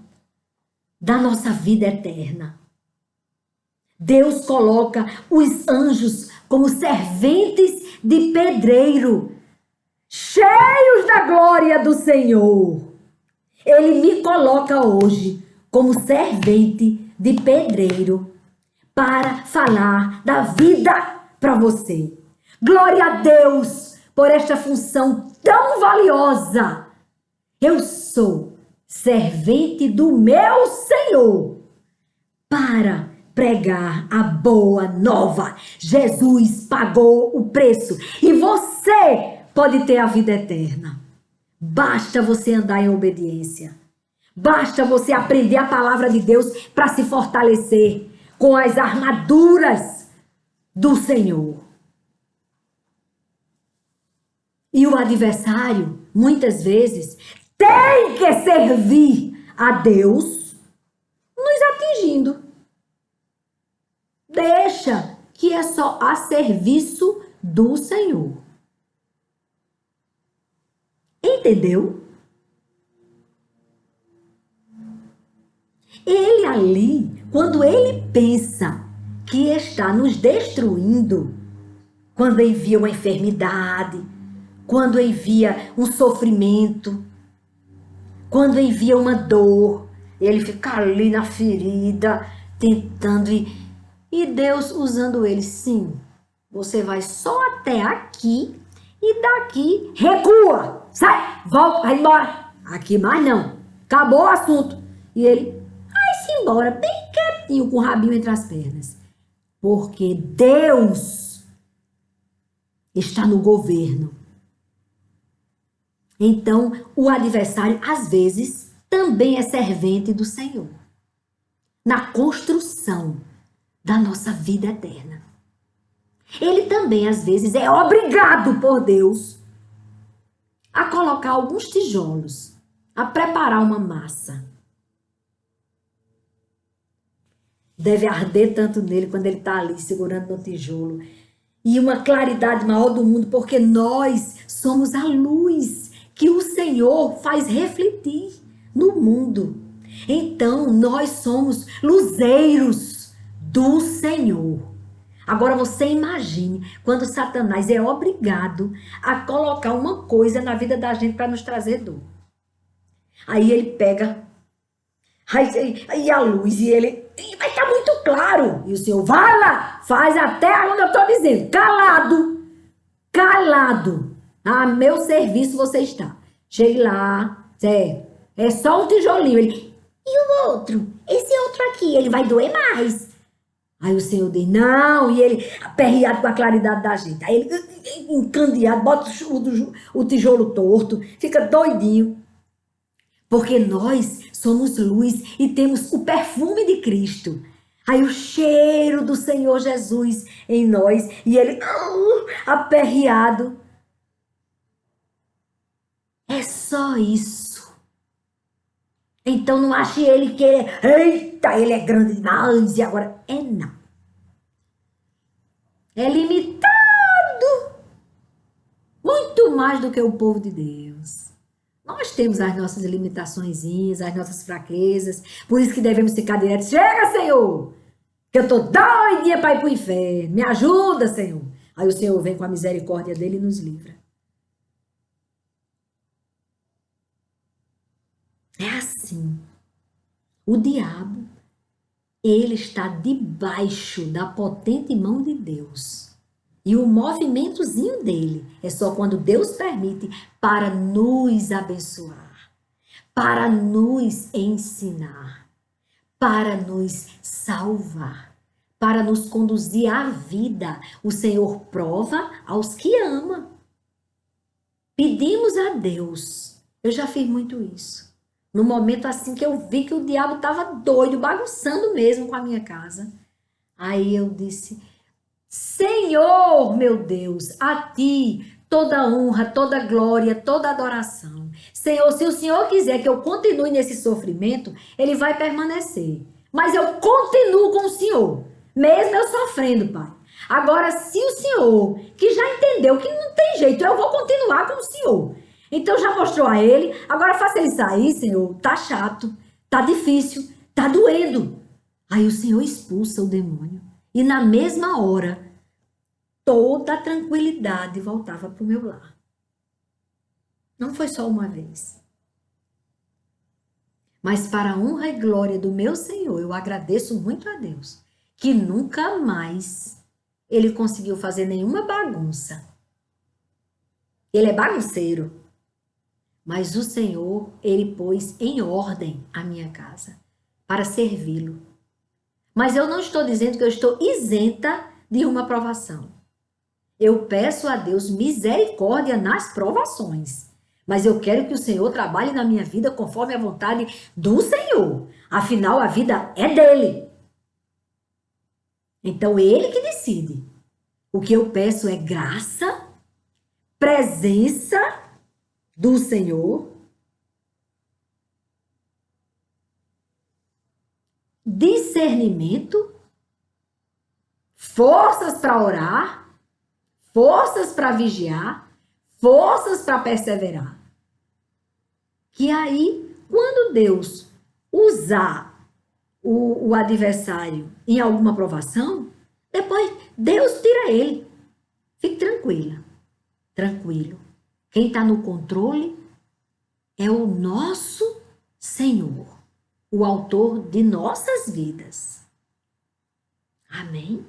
da nossa vida eterna. Deus coloca os anjos como serventes de pedreiro, cheios da glória do Senhor. Ele me coloca hoje como servente de pedreiro para falar da vida para você. Glória a Deus por esta função tão valiosa. Eu sou servente do meu Senhor para pregar a boa nova. Jesus pagou o preço e você pode ter a vida eterna. Basta você andar em obediência. Basta você aprender a palavra de Deus para se fortalecer com as armaduras do Senhor. E o adversário, muitas vezes, tem que servir a Deus nos atingindo. Deixa que é só a serviço do Senhor. Entendeu? Ele ali, quando ele pensa que está nos destruindo, quando envia uma enfermidade, quando envia um sofrimento, quando envia uma dor, ele fica ali na ferida, tentando e Deus usando ele. Sim, você vai só até aqui e daqui recua, sai, volta, vai embora. Aqui mais não, acabou o assunto. E ele vai-se embora bem quietinho com o rabinho entre as pernas. Porque Deus está no governo. Então, o adversário, às vezes, também é servente do Senhor. Na construção da nossa vida eterna. Ele também, às vezes, é obrigado por Deus a colocar alguns tijolos, a preparar uma massa. Deve arder tanto nele quando ele está ali segurando no tijolo. E uma claridade maior do mundo, porque nós somos a luz que o Senhor faz refletir no mundo. Então, nós somos luzeiros do Senhor. Agora, você imagine quando Satanás é obrigado a colocar uma coisa na vida da gente para nos trazer dor. Aí ele pega aí a luz e ele vai estar muito claro. E o Senhor vai lá, faz até onde eu estou dizendo. Calado, calado. A meu serviço você está. Chegue lá, é só um tijolinho. Ele, e o outro? Esse outro aqui, ele vai doer mais. Aí o Senhor diz, não, e ele aperreado com a claridade da gente. Aí ele encandeado, bota o tijolo torto, fica doidinho. Porque nós somos luz e temos o perfume de Cristo. Aí o cheiro do Senhor Jesus em nós e ele aperreado. É só isso. Então não ache ele que eita, ele é grande demais e agora é não. É limitado muito mais do que o povo de Deus. Nós temos as nossas limitaçõezinhas, as nossas fraquezas, por isso que devemos ficar diretos. Chega, Senhor, que eu tô doidinha para ir pro inferno. Me ajuda, Senhor. Aí o Senhor vem com a misericórdia dele e nos livra. É assim. O diabo, ele está debaixo da potente mão de Deus. E o movimentozinho dele é só quando Deus permite para nos abençoar, para nos ensinar, para nos salvar, para nos conduzir à vida. O Senhor prova aos que ama. Pedimos a Deus. Eu já fiz muito isso. No momento assim que eu vi que o diabo estava doido, bagunçando mesmo com a minha casa. Aí eu disse: Senhor, meu Deus, a ti toda honra, toda glória, toda adoração. Senhor, se o Senhor quiser que eu continue nesse sofrimento, ele vai permanecer. Mas eu continuo com o Senhor, mesmo eu sofrendo, Pai. Agora, se o Senhor, que já entendeu que não tem jeito, eu vou continuar com o Senhor. Então já mostrou a ele, agora faça ele sair, Senhor. Tá chato, tá difícil, tá doendo. Aí o Senhor expulsa o demônio. E na mesma hora, toda a tranquilidade voltava para o meu lar. Não foi só uma vez. Mas para a honra e glória do meu Senhor, eu agradeço muito a Deus, que nunca mais ele conseguiu fazer nenhuma bagunça. Ele é bagunceiro. Mas o Senhor, ele pôs em ordem a minha casa para servi-lo. Mas eu não estou dizendo que eu estou isenta de uma provação. Eu peço a Deus misericórdia nas provações. Mas eu quero que o Senhor trabalhe na minha vida conforme a vontade do Senhor. Afinal, a vida é dele. Então, ele que decide. O que eu peço é graça, presença do Senhor, discernimento, forças para orar, forças para vigiar, forças para perseverar. Que aí, quando Deus usar o adversário em alguma provação, depois Deus tira ele. Fique tranquila, tranquilo. Quem está no controle é o nosso Senhor, o autor de nossas vidas. Amém?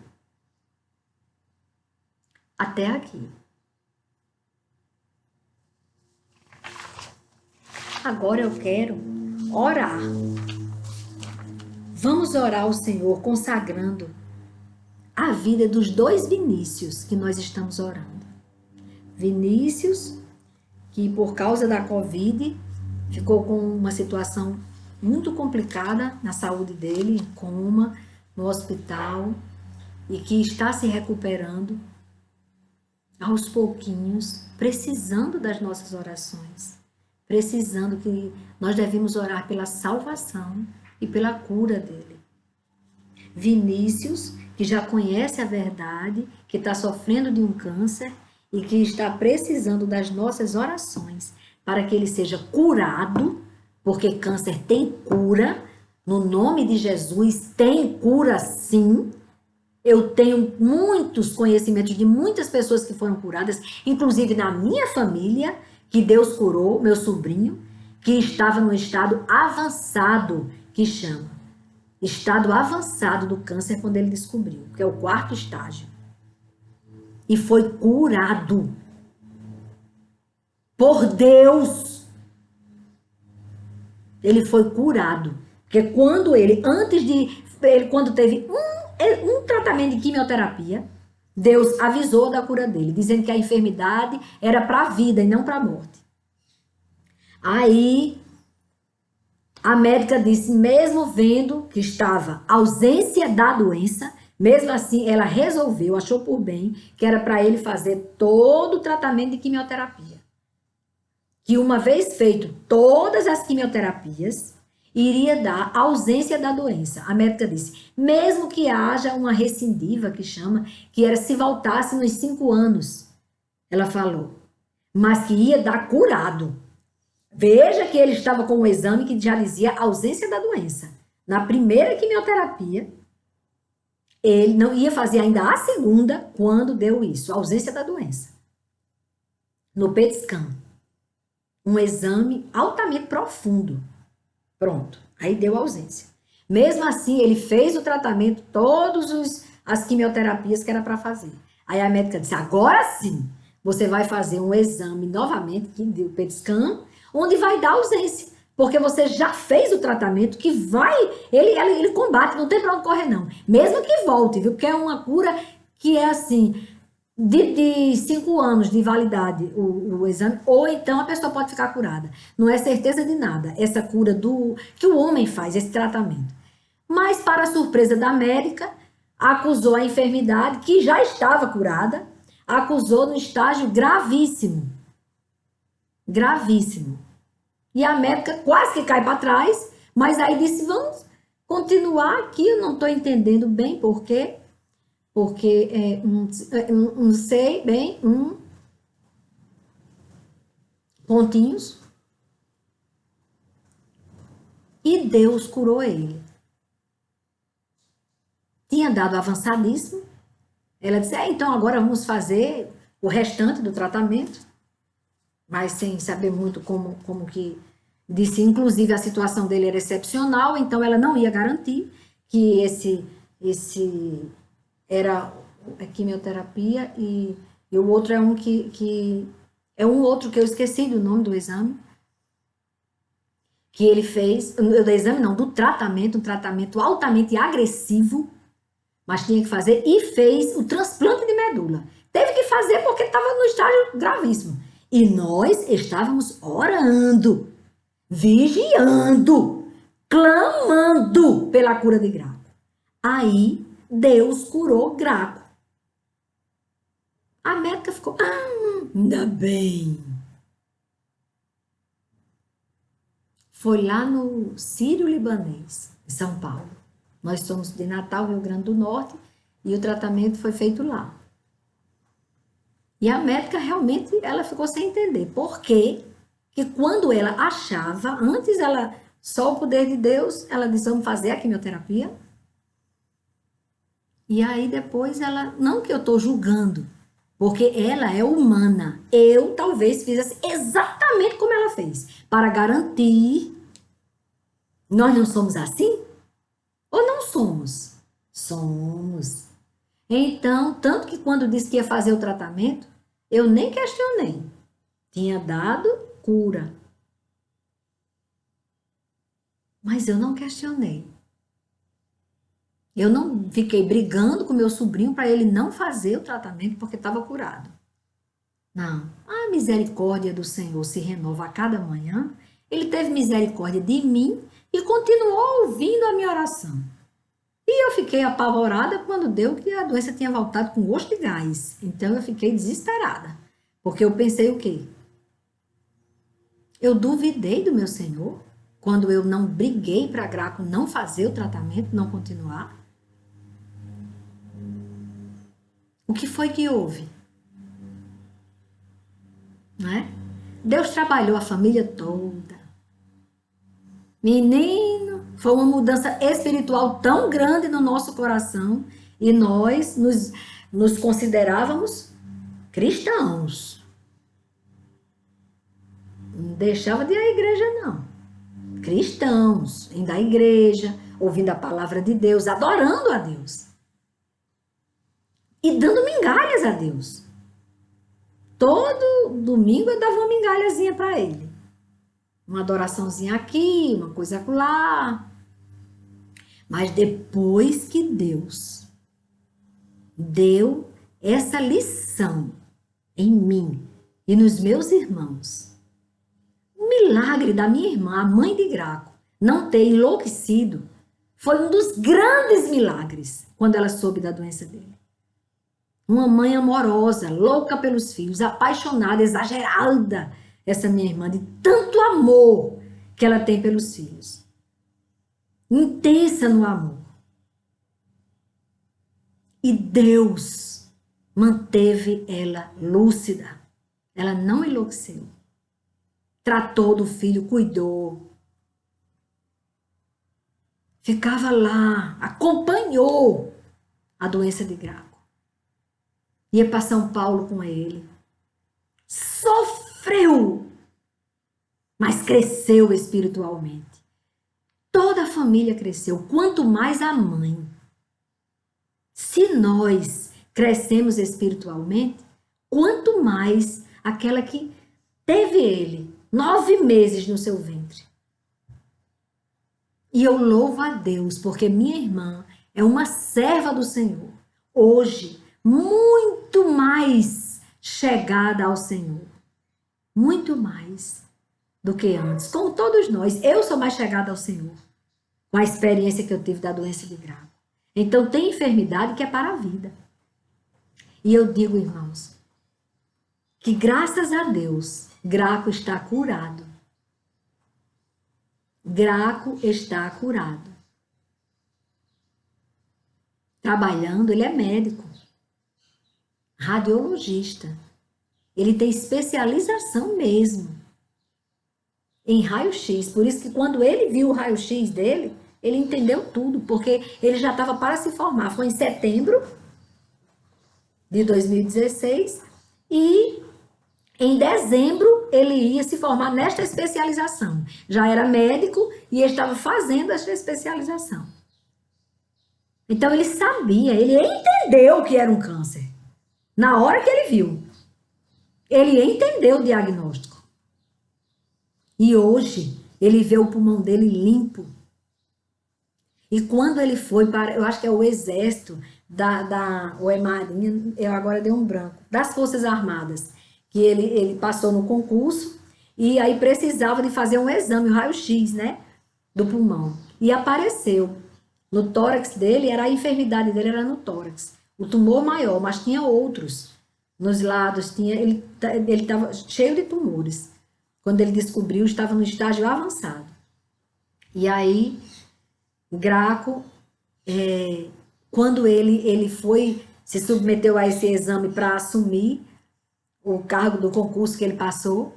Até aqui. Agora eu quero orar. Vamos orar ao Senhor consagrando a vida dos dois Vinícius que nós estamos orando. Vinícius, que por causa da Covid ficou com uma situação muito complicada na saúde dele, em coma, no hospital, e que está se recuperando aos pouquinhos, precisando das nossas orações, precisando que nós devemos orar pela salvação e pela cura dele. Vinícius, que já conhece a verdade, que está sofrendo de um câncer e que está precisando das nossas orações para que ele seja curado, porque câncer tem cura, no nome de Jesus tem cura sim. Eu tenho muitos conhecimentos de muitas pessoas que foram curadas, inclusive na minha família, que Deus curou, meu sobrinho, que estava no estado avançado, que chama. Estado avançado do câncer quando ele descobriu, que é o 4º estágio. E foi curado. Por Deus. Ele foi curado. Porque quando ele, quando teve um tratamento de quimioterapia, Deus avisou da cura dele, dizendo que a enfermidade era para a vida e não para a morte. Aí, A médica disse, mesmo vendo que estava ausência da doença, mesmo assim ela resolveu, achou por bem, que era para ele fazer todo o tratamento de quimioterapia. Que uma vez feito todas as quimioterapias, iria dar ausência da doença. A médica disse, mesmo que haja uma recidiva, que chama, que era se voltasse nos 5 anos, ela falou, mas que ia dar curado. Veja que ele estava com um exame que já dizia ausência da doença. Na primeira quimioterapia, ele não ia fazer ainda a segunda quando deu isso, ausência da doença. No PET scan. Um exame altamente profundo. Pronto, aí deu ausência. Mesmo assim, ele fez o tratamento, todas as quimioterapias que era para fazer. Aí a médica disse, agora sim, você vai fazer um exame novamente, que deu PET scan, onde vai dar ausência. Porque você já fez o tratamento que vai, ele combate, não tem para onde correr não. Mesmo que volte, viu? Porque é uma cura que é assim, de 5 anos de validade o exame, ou então a pessoa pode ficar curada. Não é certeza de nada, essa cura que o homem faz, esse tratamento. Mas, para a surpresa da médica, acusou a enfermidade, que já estava curada, acusou no estágio gravíssimo. Gravíssimo. E a médica quase que cai para trás, mas aí disse, vamos continuar aqui, eu não estou entendendo bem por quê. Porque não sei bem, pontinhos. E Deus curou ele. Tinha dado avançadíssimo. Ela disse, então agora vamos fazer o restante do tratamento. Mas sem saber muito como que... Disse, inclusive, a situação dele era excepcional, então ela não ia garantir que esse era a quimioterapia e o outro é um que é um outro que eu esqueci do nome do exame, que ele fez, do exame não, do tratamento, um tratamento altamente agressivo, mas tinha que fazer, e fez o transplante de medula. Teve que fazer porque estava no estágio gravíssimo. E nós estávamos orando, vigiando, clamando pela cura de Graco. Aí, Deus curou Graco. A médica ficou, ainda bem. Foi lá no Sírio-Libanês, em São Paulo. Nós somos de Natal, Rio Grande do Norte, e o tratamento foi feito lá. E a médica realmente, ela ficou sem entender. Por quê? Que quando ela achava, antes ela, só o poder de Deus, ela disse, vamos fazer a quimioterapia. E aí depois ela, não que eu estou julgando, porque ela é humana. Eu talvez fizesse exatamente como ela fez, para garantir. Nós não somos assim? Ou não somos? Somos. Então, tanto que quando disse que ia fazer o tratamento, eu nem questionei. Tinha dado cura. Mas eu não questionei. Eu não fiquei brigando com meu sobrinho para ele não fazer o tratamento porque estava curado. Não. A misericórdia do Senhor se renova a cada manhã. Ele teve misericórdia de mim e continuou ouvindo a minha oração. E eu fiquei apavorada quando deu que a doença tinha voltado com gosto de gás. Então eu fiquei desesperada. Porque eu pensei o quê? Eu duvidei do meu Senhor quando eu não briguei para Graco não fazer o tratamento, não continuar. O que foi que houve? Não é? Deus trabalhou a família toda. Menino, foi uma mudança espiritual tão grande no nosso coração e nós nos considerávamos cristãos. Não deixava de ir à igreja, não. Cristãos, indo à igreja, ouvindo a palavra de Deus, adorando a Deus. E dando migalhas a Deus. Todo domingo eu dava uma migalhazinha para ele. Uma adoraçãozinha aqui, uma coisa lá. Mas depois que Deus deu essa lição em mim e nos meus irmãos, o milagre da minha irmã, a mãe de Graco, não ter enlouquecido foi um dos grandes milagres quando ela soube da doença dele. Uma mãe amorosa, louca pelos filhos, apaixonada, exagerada, essa minha irmã, de tanto amor que ela tem pelos filhos. Intensa no amor. E Deus manteve ela lúcida. Ela não enlouqueceu. Tratou do filho, cuidou. Ficava lá, acompanhou a doença de Graco. Ia para São Paulo com ele. Sofreu, mas cresceu espiritualmente. Toda a família cresceu, quanto mais a mãe. Se nós crescemos espiritualmente, quanto mais aquela que teve ele 9 meses no seu ventre. E eu louvo a Deus, porque minha irmã é uma serva do Senhor. Hoje, muito mais chegada ao Senhor. Muito mais do que antes. Como todos nós, eu sou mais chegada ao Senhor. Com a experiência que eu tive da doença de Graco. Então, tem enfermidade que é para a vida. E eu digo, irmãos, que graças a Deus, Graco está curado. Graco está curado. Trabalhando, ele é médico, radiologista. Ele tem especialização mesmo em raio-x. Por isso que quando ele viu o raio-x dele, ele entendeu tudo, porque ele já estava para se formar. Foi em setembro de 2016 e em dezembro ele ia se formar nesta especialização. Já era médico e ele estava fazendo esta especialização. Então ele sabia, ele entendeu que era um câncer. Na hora que ele viu, ele entendeu o diagnóstico. E hoje ele vê o pulmão dele limpo. E quando ele foi para, eu acho que é o exército ou é marinha, eu agora dei um branco, das Forças Armadas, que ele passou no concurso e aí precisava de fazer um exame, o raio-x, né, do pulmão. E apareceu no tórax dele, a enfermidade dele era no tórax. O tumor maior, mas tinha outros nos lados, ele estava cheio de tumores. Quando ele descobriu, estava no estágio avançado. E aí, Graco, quando ele se submeteu a esse exame para assumir o cargo do concurso que ele passou,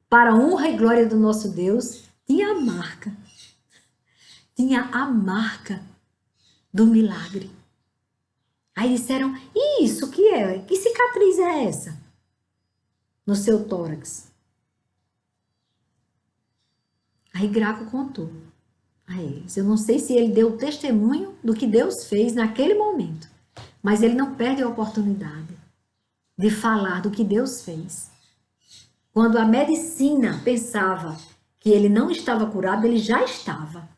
para a honra e glória do nosso Deus, tinha a marca. Tinha a marca do milagre. Aí disseram, e isso que é? Que cicatriz é essa? No seu tórax. Aí Graco contou a eles. Eu não sei se ele deu testemunho do que Deus fez naquele momento, mas ele não perde a oportunidade de falar do que Deus fez. Quando a medicina pensava que ele não estava curado, ele já estava.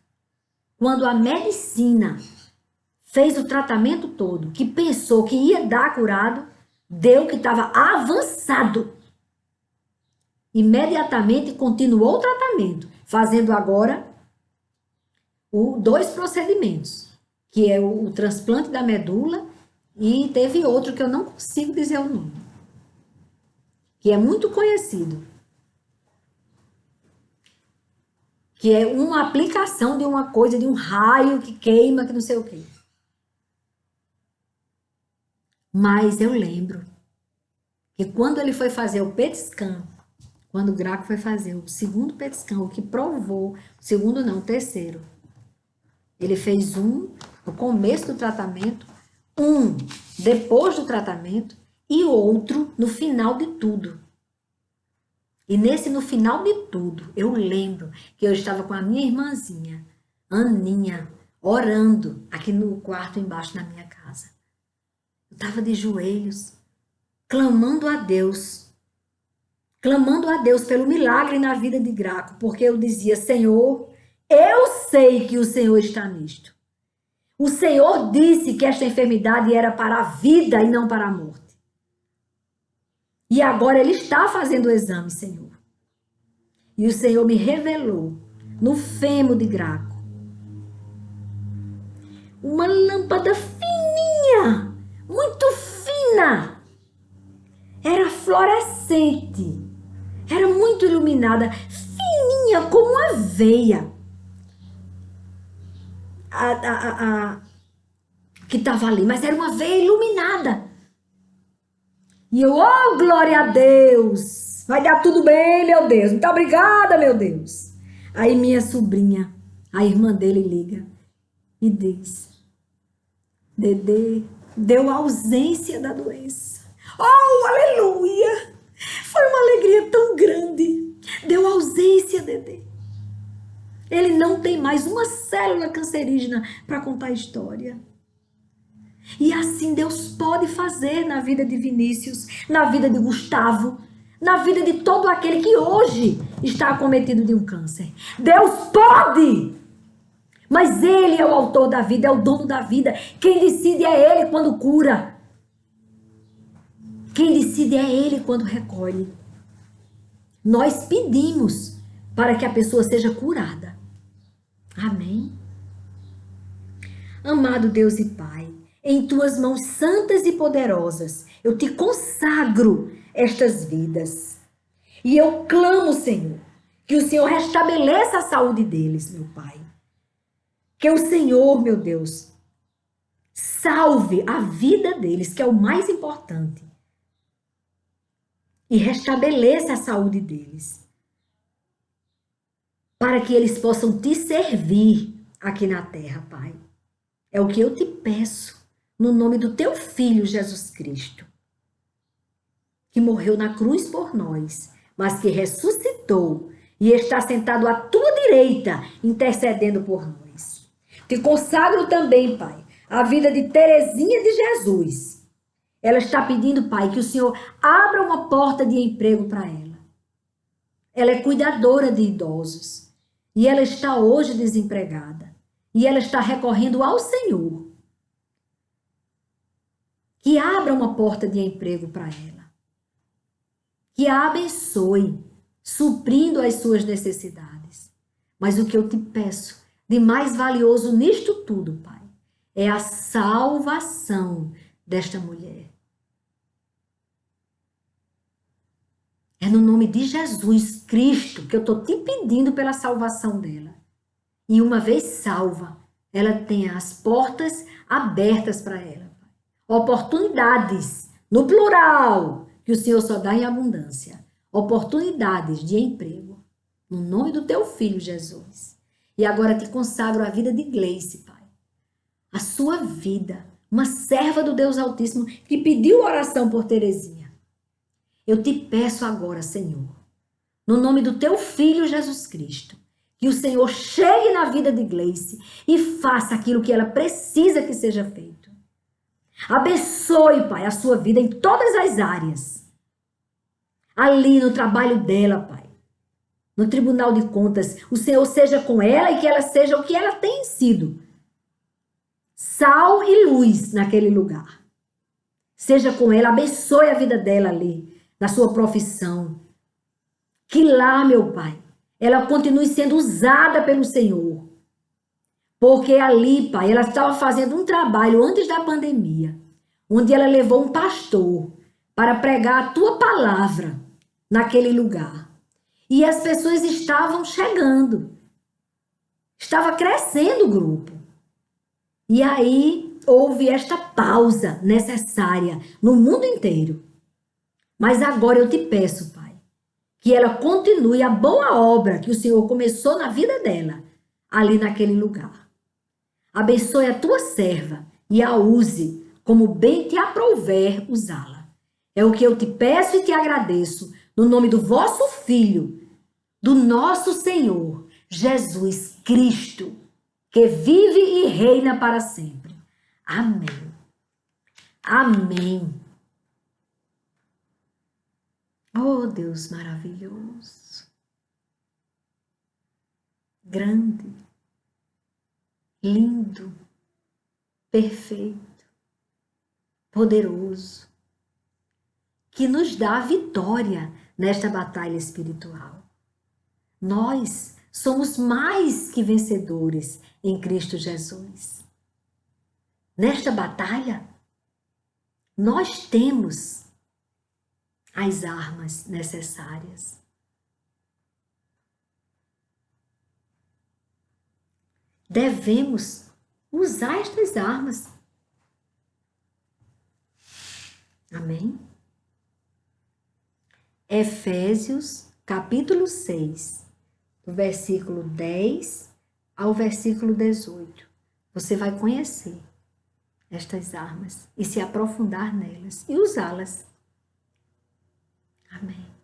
Quando a medicina fez o tratamento todo, que pensou que ia dar curado, deu que estava avançado. Imediatamente continuou o tratamento, fazendo agora 2 procedimentos, que é o transplante da medula e teve outro que eu não consigo dizer o nome, que é muito conhecido, que é uma aplicação de uma coisa, de um raio que queima, que não sei o quê. Mas eu lembro que quando ele foi fazer o PET scan, quando o Graco foi fazer o segundo PET scan, o que provou, o segundo não, o terceiro, ele fez um no começo do tratamento, um depois do tratamento e outro no final de tudo. E nesse no final de tudo, eu lembro que eu estava com a minha irmãzinha, Aninha, orando aqui no quarto embaixo da minha casa. Eu estava de joelhos, clamando a Deus pelo milagre na vida de Graco, porque eu dizia, Senhor, eu sei que o Senhor está nisto. O Senhor disse que esta enfermidade era para a vida e não para a morte. E agora ele está fazendo o exame, Senhor. E o Senhor me revelou no fêmur de Graco. Uma lâmpada fininha, muito fina. Era fluorescente. Era muito iluminada, fininha como uma veia. Que estava ali, mas era uma veia iluminada. E eu, oh, glória a Deus! Vai dar tudo bem, meu Deus. Muito obrigada, meu Deus. Aí minha sobrinha, a irmã dele, liga e diz: Dedê, deu ausência da doença. Oh, aleluia! Foi uma alegria tão grande. Deu ausência, Dedê. Ele não tem mais uma célula cancerígena para contar a história. E assim Deus pode fazer na vida de Vinícius, na vida de Gustavo, na vida de todo aquele que hoje está acometido de um câncer. Deus pode! Mas Ele é o autor da vida, é o dono da vida. Quem decide é Ele quando cura. Quem decide é Ele quando recolhe. Nós pedimos para que a pessoa seja curada. Amém? Amado Deus e Pai, em tuas mãos santas e poderosas, eu te consagro estas vidas. E eu clamo, Senhor, que o Senhor restabeleça a saúde deles, meu Pai. Que o Senhor, meu Deus, salve a vida deles, que é o mais importante. E restabeleça a saúde deles. Para que eles possam te servir aqui na terra, Pai. É o que eu te peço, no nome do teu Filho Jesus Cristo, que morreu na cruz por nós, mas que ressuscitou e está sentado à tua direita, intercedendo por nós. Te consagro também, Pai, a vida de Terezinha de Jesus. Ela está pedindo, Pai, que o Senhor abra uma porta de emprego para ela. Ela é cuidadora de idosos e ela está hoje desempregada. E ela está recorrendo ao Senhor. Que abra uma porta de emprego para ela. Que a abençoe, suprindo as suas necessidades. Mas o que eu te peço de mais valioso nisto tudo, Pai, é a salvação desta mulher. É no nome de Jesus Cristo que eu estou te pedindo pela salvação dela. E uma vez salva, ela tem as portas abertas para ela. Oportunidades, no plural, que o Senhor só dá em abundância. Oportunidades de emprego. No nome do teu Filho, Jesus. E agora te consagro a vida de Gleice, Pai. A sua vida, uma serva do Deus Altíssimo que pediu oração por Terezinha. Eu te peço agora, Senhor, no nome do teu Filho, Jesus Cristo, que o Senhor chegue na vida de Gleice e faça aquilo que ela precisa que seja feito. Abençoe, Pai, a sua vida em todas as áreas. Ali no trabalho dela, Pai. No Tribunal de Contas, o Senhor seja com ela e que ela seja o que ela tem sido. Sal e luz naquele lugar. Seja com ela, abençoe a vida dela ali, na sua profissão. Que lá, meu Pai, ela continue sendo usada pelo Senhor. Porque ali, Pai, ela estava fazendo um trabalho antes da pandemia, onde ela levou um pastor para pregar a tua palavra naquele lugar. E as pessoas estavam chegando. Estava crescendo o grupo. E aí houve esta pausa necessária no mundo inteiro. Mas agora eu te peço, Pai, que ela continue a boa obra que o Senhor começou na vida dela, ali naquele lugar. Abençoe a tua serva e a use como bem te aprouver usá-la. É o que eu te peço e te agradeço, no nome do vosso Filho, do nosso Senhor, Jesus Cristo, que vive e reina para sempre. Amém. Amém. Oh, Deus maravilhoso, grande, lindo, perfeito, poderoso, que nos dá a vitória nesta batalha espiritual. Nós Somos mais que vencedores em Cristo Jesus. Nesta batalha, nós temos as armas necessárias. Devemos usar estas armas. Amém? Efésios, capítulo 6, do versículo 10 ao versículo 18. Você vai conhecer estas armas e se aprofundar nelas e usá-las. Amém.